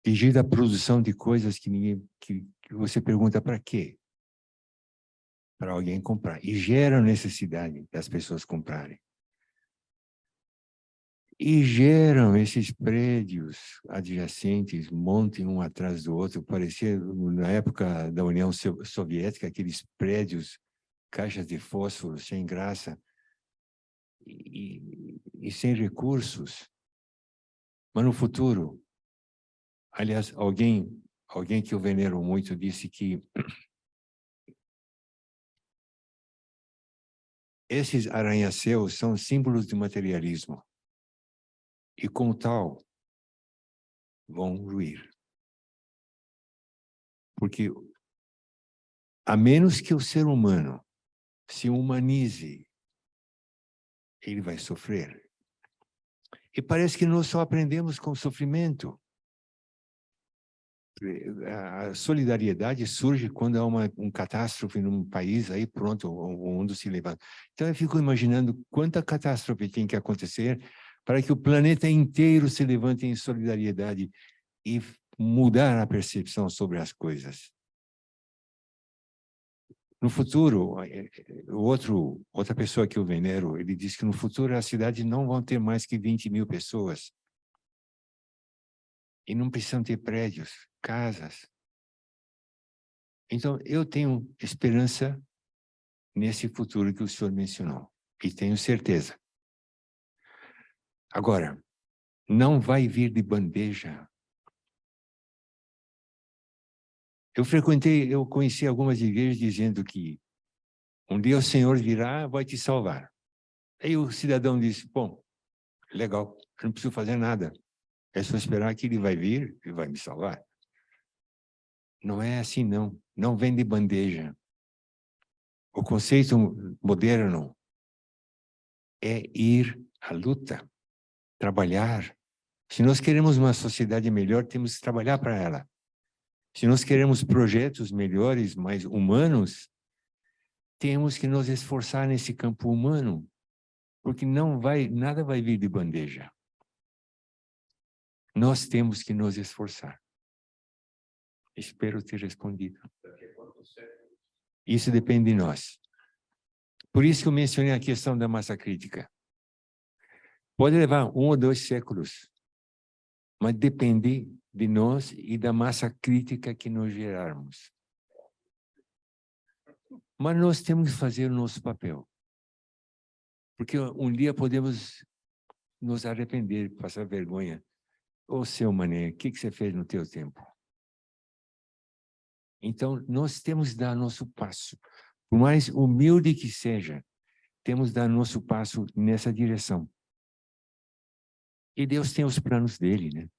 Dirigido à produção de coisas que você pergunta para quê? Para alguém comprar. E gera necessidade das pessoas comprarem. E geram esses prédios adjacentes, montem um atrás do outro, parecia, na época da União Soviética, aqueles prédios, caixas de fósforo sem graça e sem recursos. Mas no futuro, aliás, alguém que eu venero muito disse que esses arranha-céus são símbolos de materialismo. E, como tal, vão ruir. Porque, a menos que o ser humano se humanize, ele vai sofrer. E parece que nós só aprendemos com o sofrimento. A solidariedade surge quando há uma catástrofe num país, aí pronto, o mundo se levanta. Então, eu fico imaginando quanta catástrofe tem que acontecer para que o planeta inteiro se levante em solidariedade e mudar a percepção sobre as coisas. No futuro, outra pessoa que eu venero, ele diz que no futuro as cidades não vão ter mais que 20.000 pessoas. E não precisam ter prédios, casas. Então, eu tenho esperança nesse futuro que o senhor mencionou. E tenho certeza. Agora, não vai vir de bandeja. Eu conheci algumas igrejas dizendo que um dia o Senhor virá, vai te salvar. Aí o cidadão disse, bom, legal, eu não preciso fazer nada. É só esperar que ele vai vir e vai me salvar. Não é assim, não. Não vem de bandeja. O conceito moderno é ir à luta, trabalhar. Se nós queremos uma sociedade melhor, temos que trabalhar para ela. Se nós queremos projetos melhores, mais humanos, temos que nos esforçar nesse campo humano, porque nada vai vir de bandeja. Nós temos que nos esforçar. Espero ter respondido. Isso depende de nós. Por isso que eu mencionei a questão da massa crítica. Pode levar 1 ou 2 séculos, mas depende de nós e da massa crítica que nós gerarmos. Mas nós temos que fazer o nosso papel. Porque um dia podemos nos arrepender, passar vergonha. Ô, seu Mané, o que você fez no teu tempo? Então, nós temos que dar nosso passo. Por mais humilde que seja, temos que dar nosso passo nessa direção. E Deus tem os planos dele, né?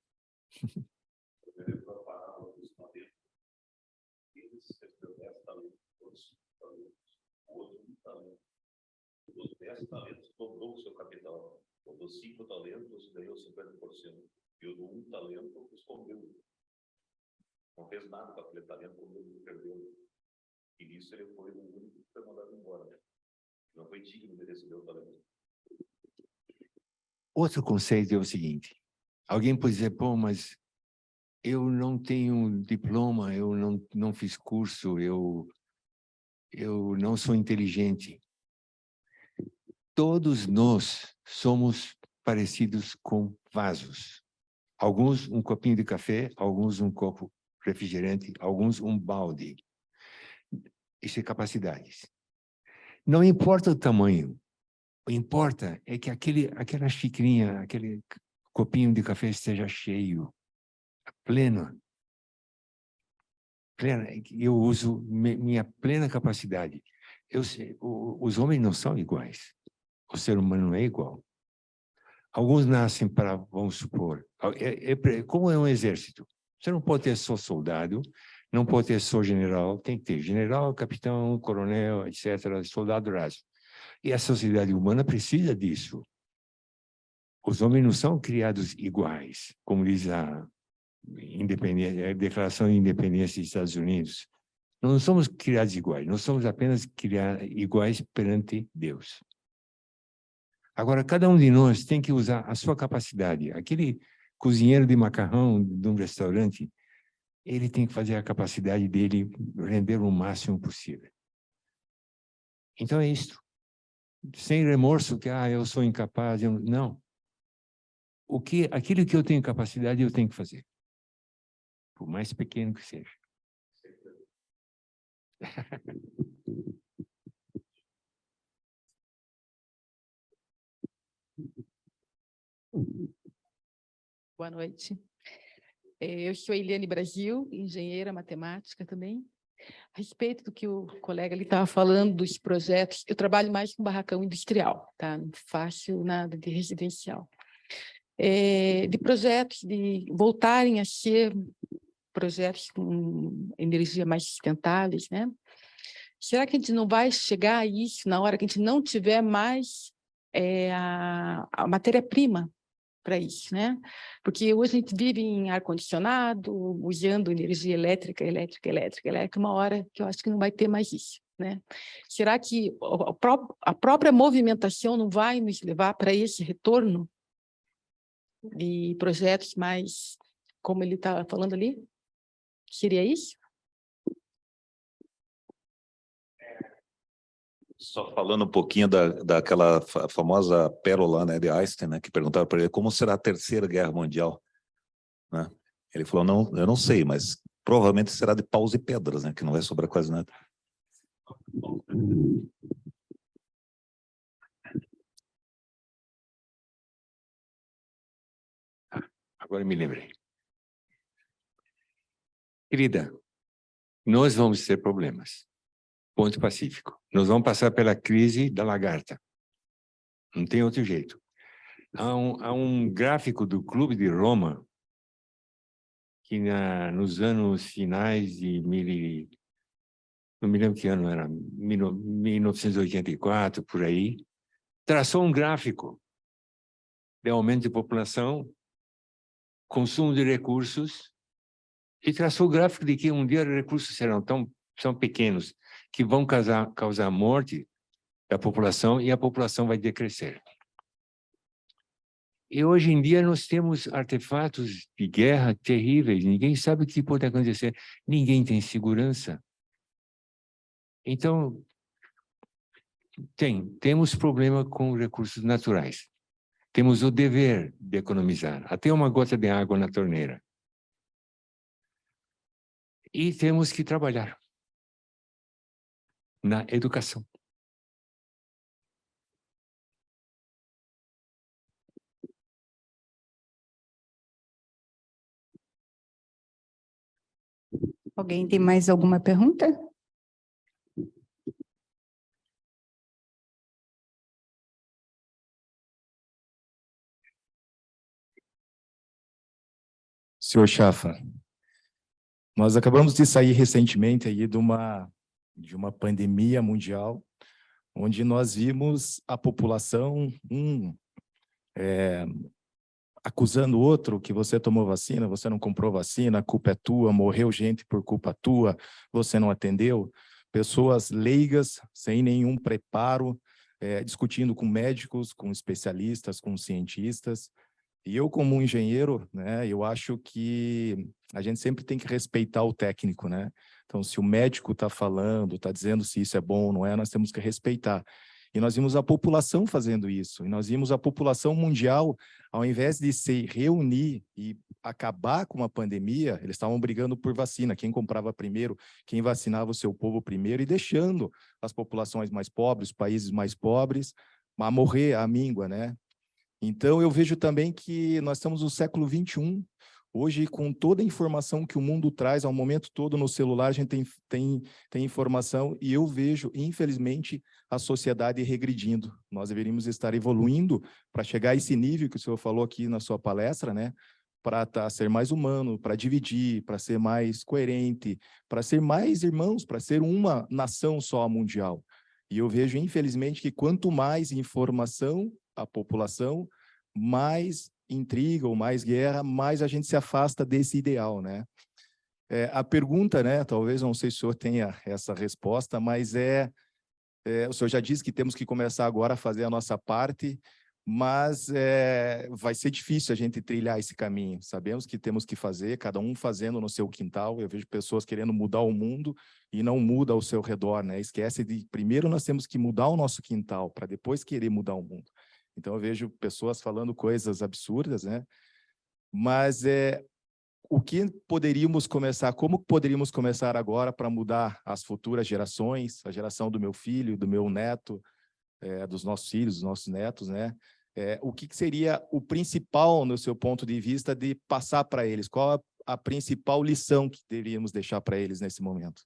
Dos 10 talentos, dobrou o seu capital. O dos 5 talentos, ganhou 50%. E o do 1 talento, escondeu. Não fez nada com aquele talento, quando ele perdeu. E nisso ele foi o único que foi mandado embora. Não foi digno de receber o talento. Outro conceito é o seguinte. Alguém pode dizer, pô, mas eu não tenho diploma, eu não fiz curso, eu não sou inteligente. Todos nós somos parecidos com vasos. Alguns um copinho de café, alguns um copo refrigerante, alguns um balde. Isso é capacidades. Não importa o tamanho. O que importa é que aquela xicrinha, aquele copinho de café esteja cheio, pleno. Eu uso minha plena capacidade. Os homens não são iguais. O ser humano não é igual. Alguns nascem para, vamos supor, como é um exército. Você não pode ter só soldado, não pode ter só general, tem que ter general, capitão, coronel, etc., soldado raso. E a sociedade humana precisa disso. Os homens não são criados iguais, como diz a Declaração de Independência dos Estados Unidos. Nós não somos criados iguais, nós somos apenas iguais perante Deus. Agora, cada um de nós tem que usar a sua capacidade. Aquele cozinheiro de macarrão de um restaurante, ele tem que fazer a capacidade dele render o máximo possível. Então é isto. Sem remorso que eu sou incapaz. Não. Aquilo que eu tenho capacidade, eu tenho que fazer. Por mais pequeno que seja. Boa noite. Eu sou Eliane Brasil, engenheira matemática também. A respeito do que o colega ali estava falando dos projetos, eu trabalho mais com barracão industrial, tá? Não faço nada de residencial. De projetos de voltarem a ser projetos com energia mais sustentáveis, né? Será que a gente não vai chegar a isso na hora que a gente não tiver mais a matéria-prima para isso, né? Porque hoje a gente vive em ar-condicionado, usando energia elétrica, uma hora que eu acho que não vai ter mais isso, né? Será que a própria movimentação não vai nos levar para esse retorno de projetos mais, como ele está falando ali? Seria isso? Só falando um pouquinho daquela famosa pérola, né, de Einstein, né, que perguntaram para ele como será a Terceira Guerra Mundial, né? Ele falou, não, eu não sei, mas provavelmente será de paus e pedras, né, que não vai sobrar quase nada. Agora me lembrei. Querida, nós vamos ter problemas. Ponto pacífico. Nós vamos passar pela crise da lagarta. Não tem outro jeito. Há um gráfico do Clube de Roma que nos anos finais de não me lembro que ano era, 1984, por aí, traçou um gráfico de aumento de população, consumo de recursos, e traçou o gráfico de que um dia os recursos são pequenos, que vão causar morte da população e a população vai decrescer. E hoje em dia nós temos artefatos de guerra terríveis, ninguém sabe o que pode acontecer, ninguém tem segurança. Então, temos problema com recursos naturais. Temos o dever de economizar, até uma gota de água na torneira. E temos que trabalhar na educação. Alguém tem mais alguma pergunta? Senhor Chafa, nós acabamos de sair recentemente aí de uma pandemia mundial, onde nós vimos a população, acusando o outro que você tomou vacina, você não comprou vacina, a culpa é tua, morreu gente por culpa tua, você não atendeu. Pessoas leigas, sem nenhum preparo, discutindo com médicos, com especialistas, com cientistas. E eu, como um engenheiro, né, eu acho que a gente sempre tem que respeitar o técnico, né? Então, se o médico está falando, está dizendo se isso é bom ou não é, nós temos que respeitar. E nós vimos a população fazendo isso. E nós vimos a população mundial, ao invés de se reunir e acabar com uma pandemia, eles estavam brigando por vacina. Quem comprava primeiro, quem vacinava o seu povo primeiro, e deixando as populações mais pobres, os países mais pobres, a morrer à míngua, né? Então, eu vejo também que nós estamos no século XXI. Hoje, com toda a informação que o mundo traz, ao momento todo no celular, a gente tem informação, e eu vejo, infelizmente, a sociedade regredindo. Nós deveríamos estar evoluindo para chegar a esse nível que o senhor falou aqui na sua palestra, né? Para ser mais humano, para dividir, para ser mais coerente, para ser mais irmãos, para ser uma nação só mundial. E eu vejo, infelizmente, que quanto mais informação a população, mais intriga ou mais guerra, mais a gente se afasta desse ideal, né? A pergunta, né, talvez, não sei se o senhor tenha essa resposta, mas o senhor já disse que temos que começar agora a fazer a nossa parte, mas vai ser difícil a gente trilhar esse caminho. Sabemos que temos que fazer, cada um fazendo no seu quintal. Eu vejo pessoas querendo mudar o mundo e não muda ao seu redor, né? Esquece de, primeiro nós temos que mudar o nosso quintal, para depois querer mudar o mundo. Então, eu vejo pessoas falando coisas absurdas, né? Mas o que poderíamos começar, como poderíamos começar agora para mudar as futuras gerações, a geração do meu filho, do meu neto, dos nossos filhos, dos nossos netos, né? O que seria o principal, no seu ponto de vista, de passar para eles? Qual a principal lição que deveríamos deixar para eles nesse momento?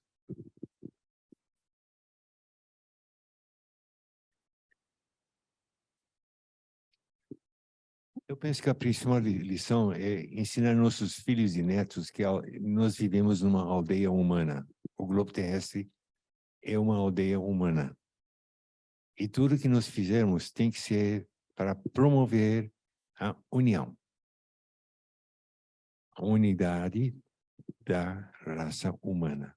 Eu penso que a principal lição é ensinar nossos filhos e netos que nós vivemos numa aldeia humana. O globo terrestre é uma aldeia humana. E tudo que nós fizermos tem que ser para promover a união. A unidade da raça humana.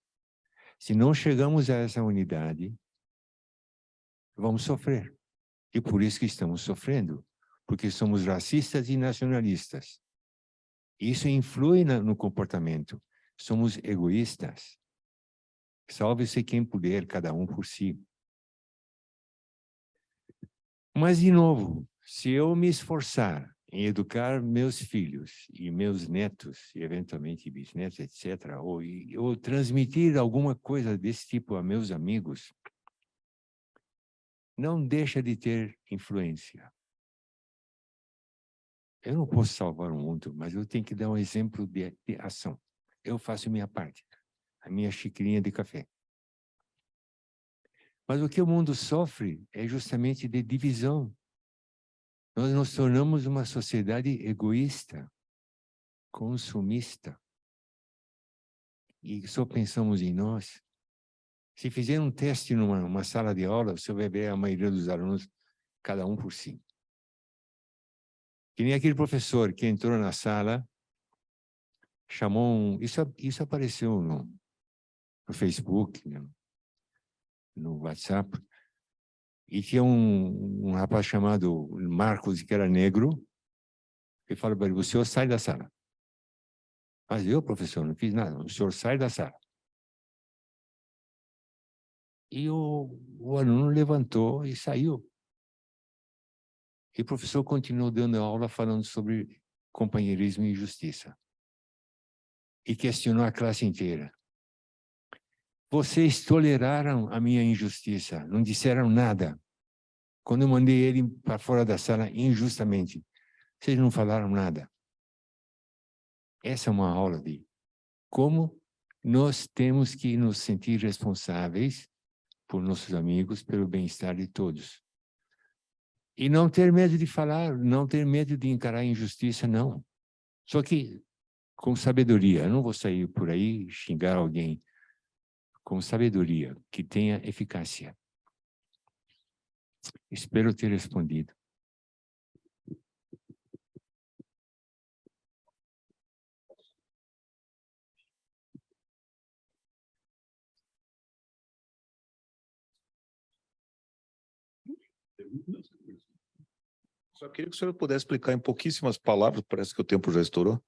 Se não chegamos a essa unidade, vamos sofrer. E por isso que estamos sofrendo. Porque somos racistas e nacionalistas. Isso influi no comportamento. Somos egoístas. Salve-se quem puder, cada um por si. Mas, de novo, se eu me esforçar em educar meus filhos e meus netos, e eventualmente bisnetos, etc., ou transmitir alguma coisa desse tipo a meus amigos, não deixa de ter influência. Eu não posso salvar o mundo, mas eu tenho que dar um exemplo de ação. Eu faço a minha parte, a minha xicrinha de café. Mas o que o mundo sofre é justamente de divisão. Nós nos tornamos uma sociedade egoísta, consumista. E só pensamos em nós. Se fizer um teste numa sala de aula, você vai ver a maioria dos alunos, cada um por si. Que nem aquele professor que entrou na sala, chamou isso apareceu no Facebook, no WhatsApp, e tinha um rapaz chamado Marcos, que era negro, e falo para ele, o senhor sai da sala. Mas eu, professor, não fiz nada. O senhor sai da sala. E o aluno levantou e saiu. E o professor continuou dando aula falando sobre companheirismo e justiça. E questionou a classe inteira. Vocês toleraram a minha injustiça, não disseram nada. Quando eu mandei ele para fora da sala injustamente, vocês não falaram nada. Essa é uma aula de como nós temos que nos sentir responsáveis por nossos amigos, pelo bem-estar de todos. E não ter medo de falar, não ter medo de encarar a injustiça, não. Só que com sabedoria. Eu não vou sair por aí xingar alguém. Com sabedoria, que tenha eficácia. Espero ter respondido. Só queria que o senhor pudesse explicar em pouquíssimas palavras, parece que o tempo já estourou,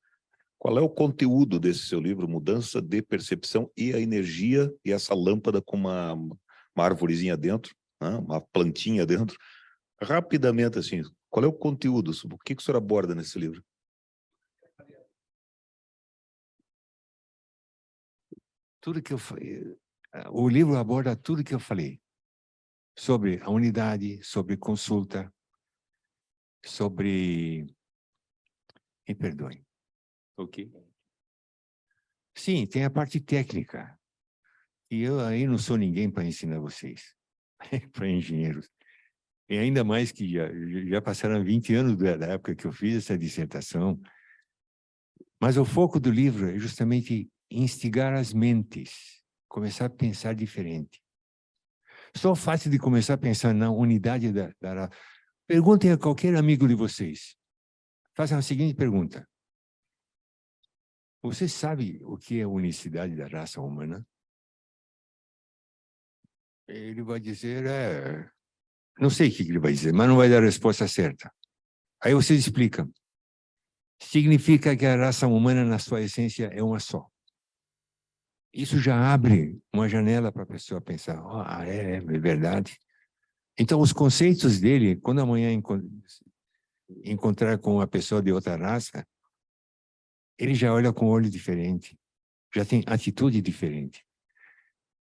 qual é o conteúdo desse seu livro, Mudança de Percepção e a Energia, e essa lâmpada com uma árvorezinha dentro, né? Uma plantinha dentro. Rapidamente, assim, qual é o conteúdo? O que o senhor aborda nesse livro? Tudo que eu falei, o livro aborda tudo que eu falei. Sobre a unidade, sobre consulta, sobre... Me perdoem. Ok? Sim, tem a parte técnica. E eu aí não sou ninguém para ensinar vocês, para engenheiros. E ainda mais que já passaram 20 anos da época que eu fiz essa dissertação. Mas o foco do livro é justamente instigar as mentes, começar a pensar diferente. Só fácil de começar a pensar na unidade da raça. Perguntem a qualquer amigo de vocês. Façam a seguinte pergunta. Você sabe o que é a unicidade da raça humana? Ele vai dizer, não sei o que ele vai dizer, mas não vai dar a resposta certa. Aí vocês explicam. Significa que a raça humana, na sua essência, é uma só. Isso já abre uma janela para a pessoa pensar, é verdade. Então, os conceitos dele, quando amanhã encontrar com uma pessoa de outra raça, ele já olha com um olho diferente, já tem atitude diferente.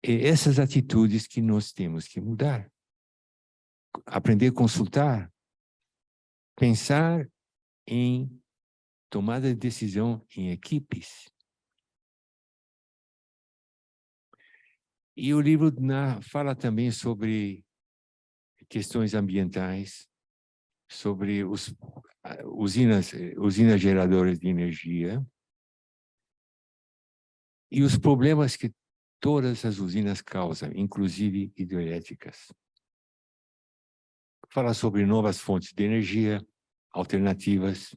E essas atitudes que nós temos que mudar. Aprender a consultar, pensar em tomada de decisão em equipes. E o livro fala também sobre questões ambientais, sobre usinas geradoras de energia e os problemas que todas as usinas causam, inclusive hidrelétricas. Fala sobre novas fontes de energia, alternativas.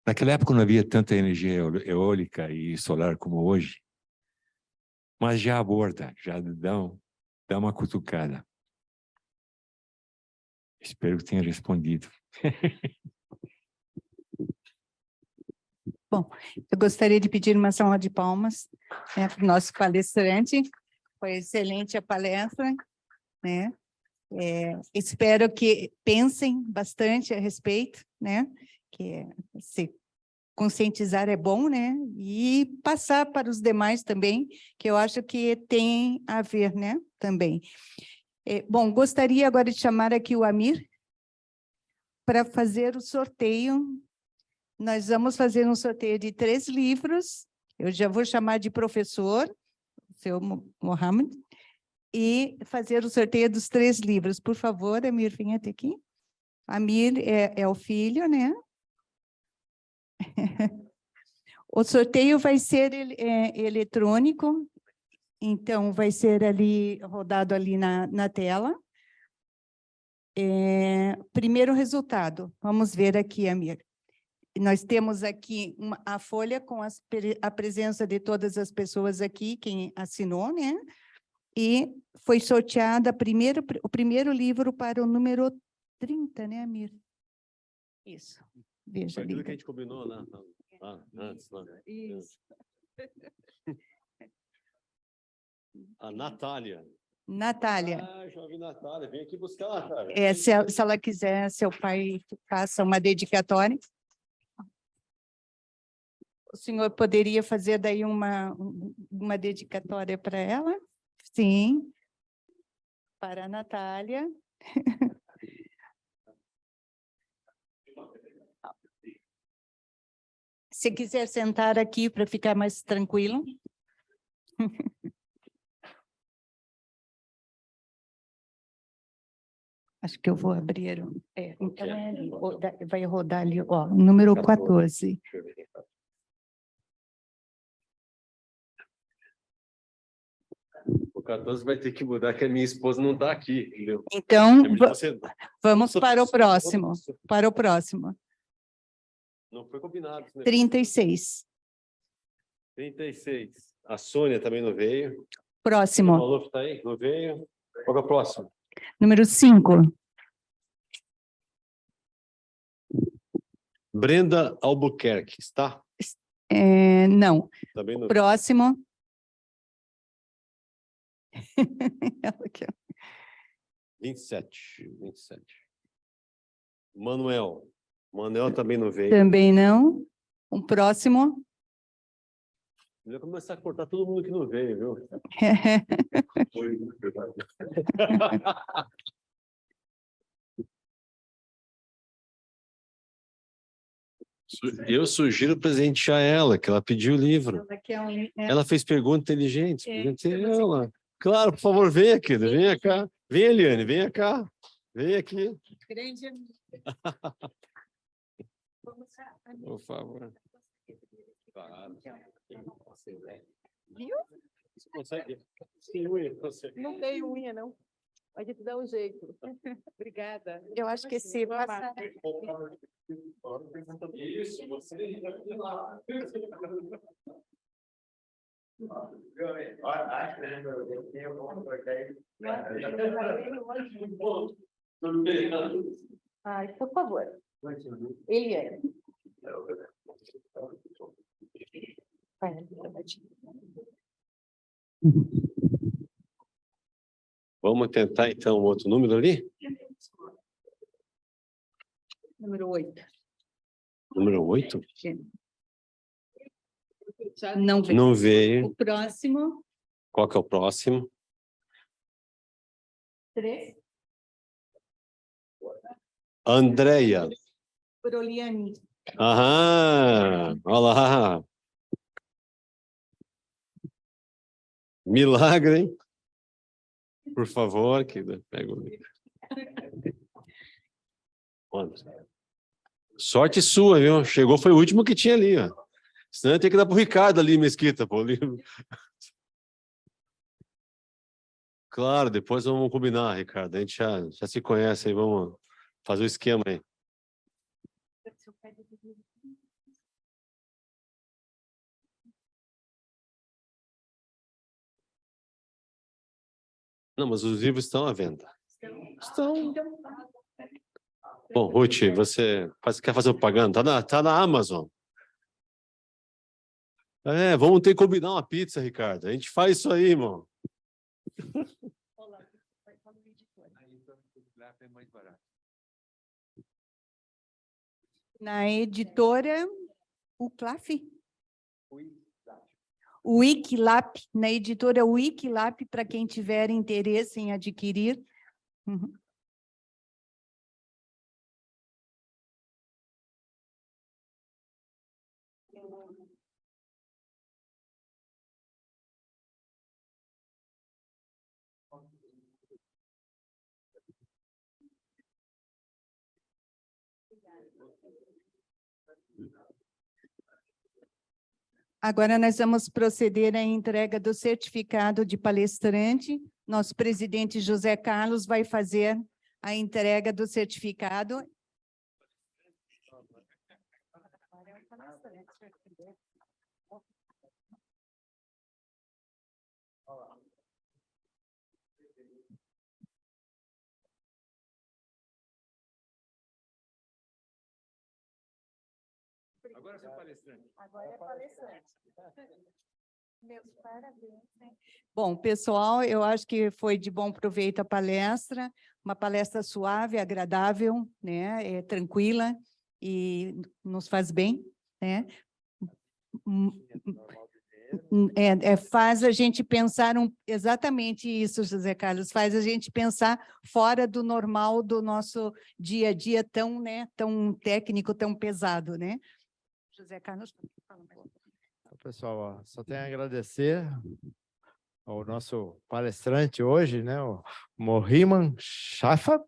Naquela época não havia tanta energia eólica e solar como hoje, mas já aborda, já dá uma cutucada. Espero que tenha respondido. Bom, eu gostaria de pedir uma salva de palmas, né, para o nosso palestrante. Foi excelente a palestra, né? Espero que pensem bastante a respeito, né? Que se conscientizar é bom, né? E passar para os demais também, que eu acho que tem a ver, né? Também. Bom, gostaria agora de chamar aqui o Amir para fazer o sorteio. Nós vamos fazer um sorteio de 3 livros. Eu já vou chamar de professor, o seu Mohamed, e fazer o sorteio dos 3 livros. Por favor, Amir, venha até aqui. Amir é o filho, né? O sorteio vai ser eletrônico, então vai ser ali, rodado ali na tela. Primeiro resultado, vamos ver aqui, Amir. Nós temos aqui a folha com a presença de todas as pessoas aqui, quem assinou, né? E foi sorteada o primeiro livro para o número 30, né, Amir? Isso. Veja Foi aquilo ali. que a gente combinou, né? Antes, né? Isso. A Natália. Natália, Ah, já vi Natália. Vem aqui buscar, Natália. se ela quiser, seu pai faça uma dedicatória. O senhor poderia fazer daí uma dedicatória para ela? Sim. Para a Natália. Se quiser sentar aqui para ficar mais tranquilo. Acho que eu vou abrir. Então é ali, vai rodar ali, ó, número 14. Deixa eu ver. O 14 vai ter que mudar, que a minha esposa não está aqui, entendeu? Então, Chama de você. vamos para o próximo. Para o próximo. Não foi combinado. Né? 36. 36. A Sônia também não veio. O Próximo. Maluf está aí? Não veio. Qual que é o próximo? Número 5. Brenda Albuquerque, está? Não. Também não. Próximo. Ela aqui, ó. 27. Manuel. Manuel também não veio. Também não. Um próximo. Vai começar a cortar todo mundo que não veio, viu? Eu sugiro presentear ela, que ela pediu o livro. Ela fez pergunta inteligente. Presentei ela. Claro, por favor, venha, querida. Venha cá. Vem, Eliane, venha cá. Vem aqui. Grande amiga. Por favor. Claro. Viu? Você consegue? Sem unha, consegue. Não tenho unha, não. A gente dá um jeito. Obrigada. Eu acho que se passar. Isso, você. Ai, por favor. Ele é. Vamos tentar, então, outro número ali? Número 8. Número 8? Não veio. Não veio. O próximo. Qual que é o próximo? 3. Andréia. Broliani. Aham, olha lá. Milagre, hein? Por favor, querida, pega o livro. Sorte sua, viu? Chegou, foi o último que tinha ali, ó. Senão tem que dar pro Ricardo ali, Mesquita, pô, o livro. Claro, depois vamos combinar, Ricardo. A gente já se conhece aí, vamos fazer o esquema aí. Não, mas os livros estão à venda. Estão. Bom, Ruth, você quer fazer propaganda? Tá na Amazon. Vamos ter que combinar uma pizza, Ricardo. A gente faz isso aí, irmão. Na editora Uclaf? Wikilap, na editora Wikilap, para quem tiver interesse em adquirir. Uhum. Agora nós vamos proceder à entrega do certificado de palestrante. Nosso presidente José Carlos vai fazer a entrega do certificado. Agora sou palestrante. Agora é palestrante. Meus parabéns. Bom, pessoal, eu acho que foi de bom proveito a palestra, uma palestra suave, agradável, né, tranquila e nos faz bem, né? Faz a gente pensar exatamente isso, José Carlos, faz a gente pensar fora do normal do nosso dia a dia tão, né, tão técnico, tão pesado, né? José Carlos, fala mais. Então, pessoal, ó, só tenho a agradecer ao nosso palestrante hoje, né, o Mohiman Shafa,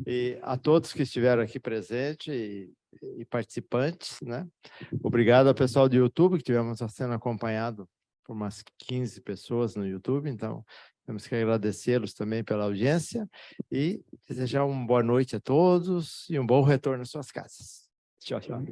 e a todos que estiveram aqui presentes e participantes, né? Obrigado ao pessoal do YouTube, que tivemos sendo acompanhado por umas 15 pessoas no YouTube, então temos que agradecê-los também pela audiência e desejar uma boa noite a todos e um bom retorno às suas casas. Tchau, tchau.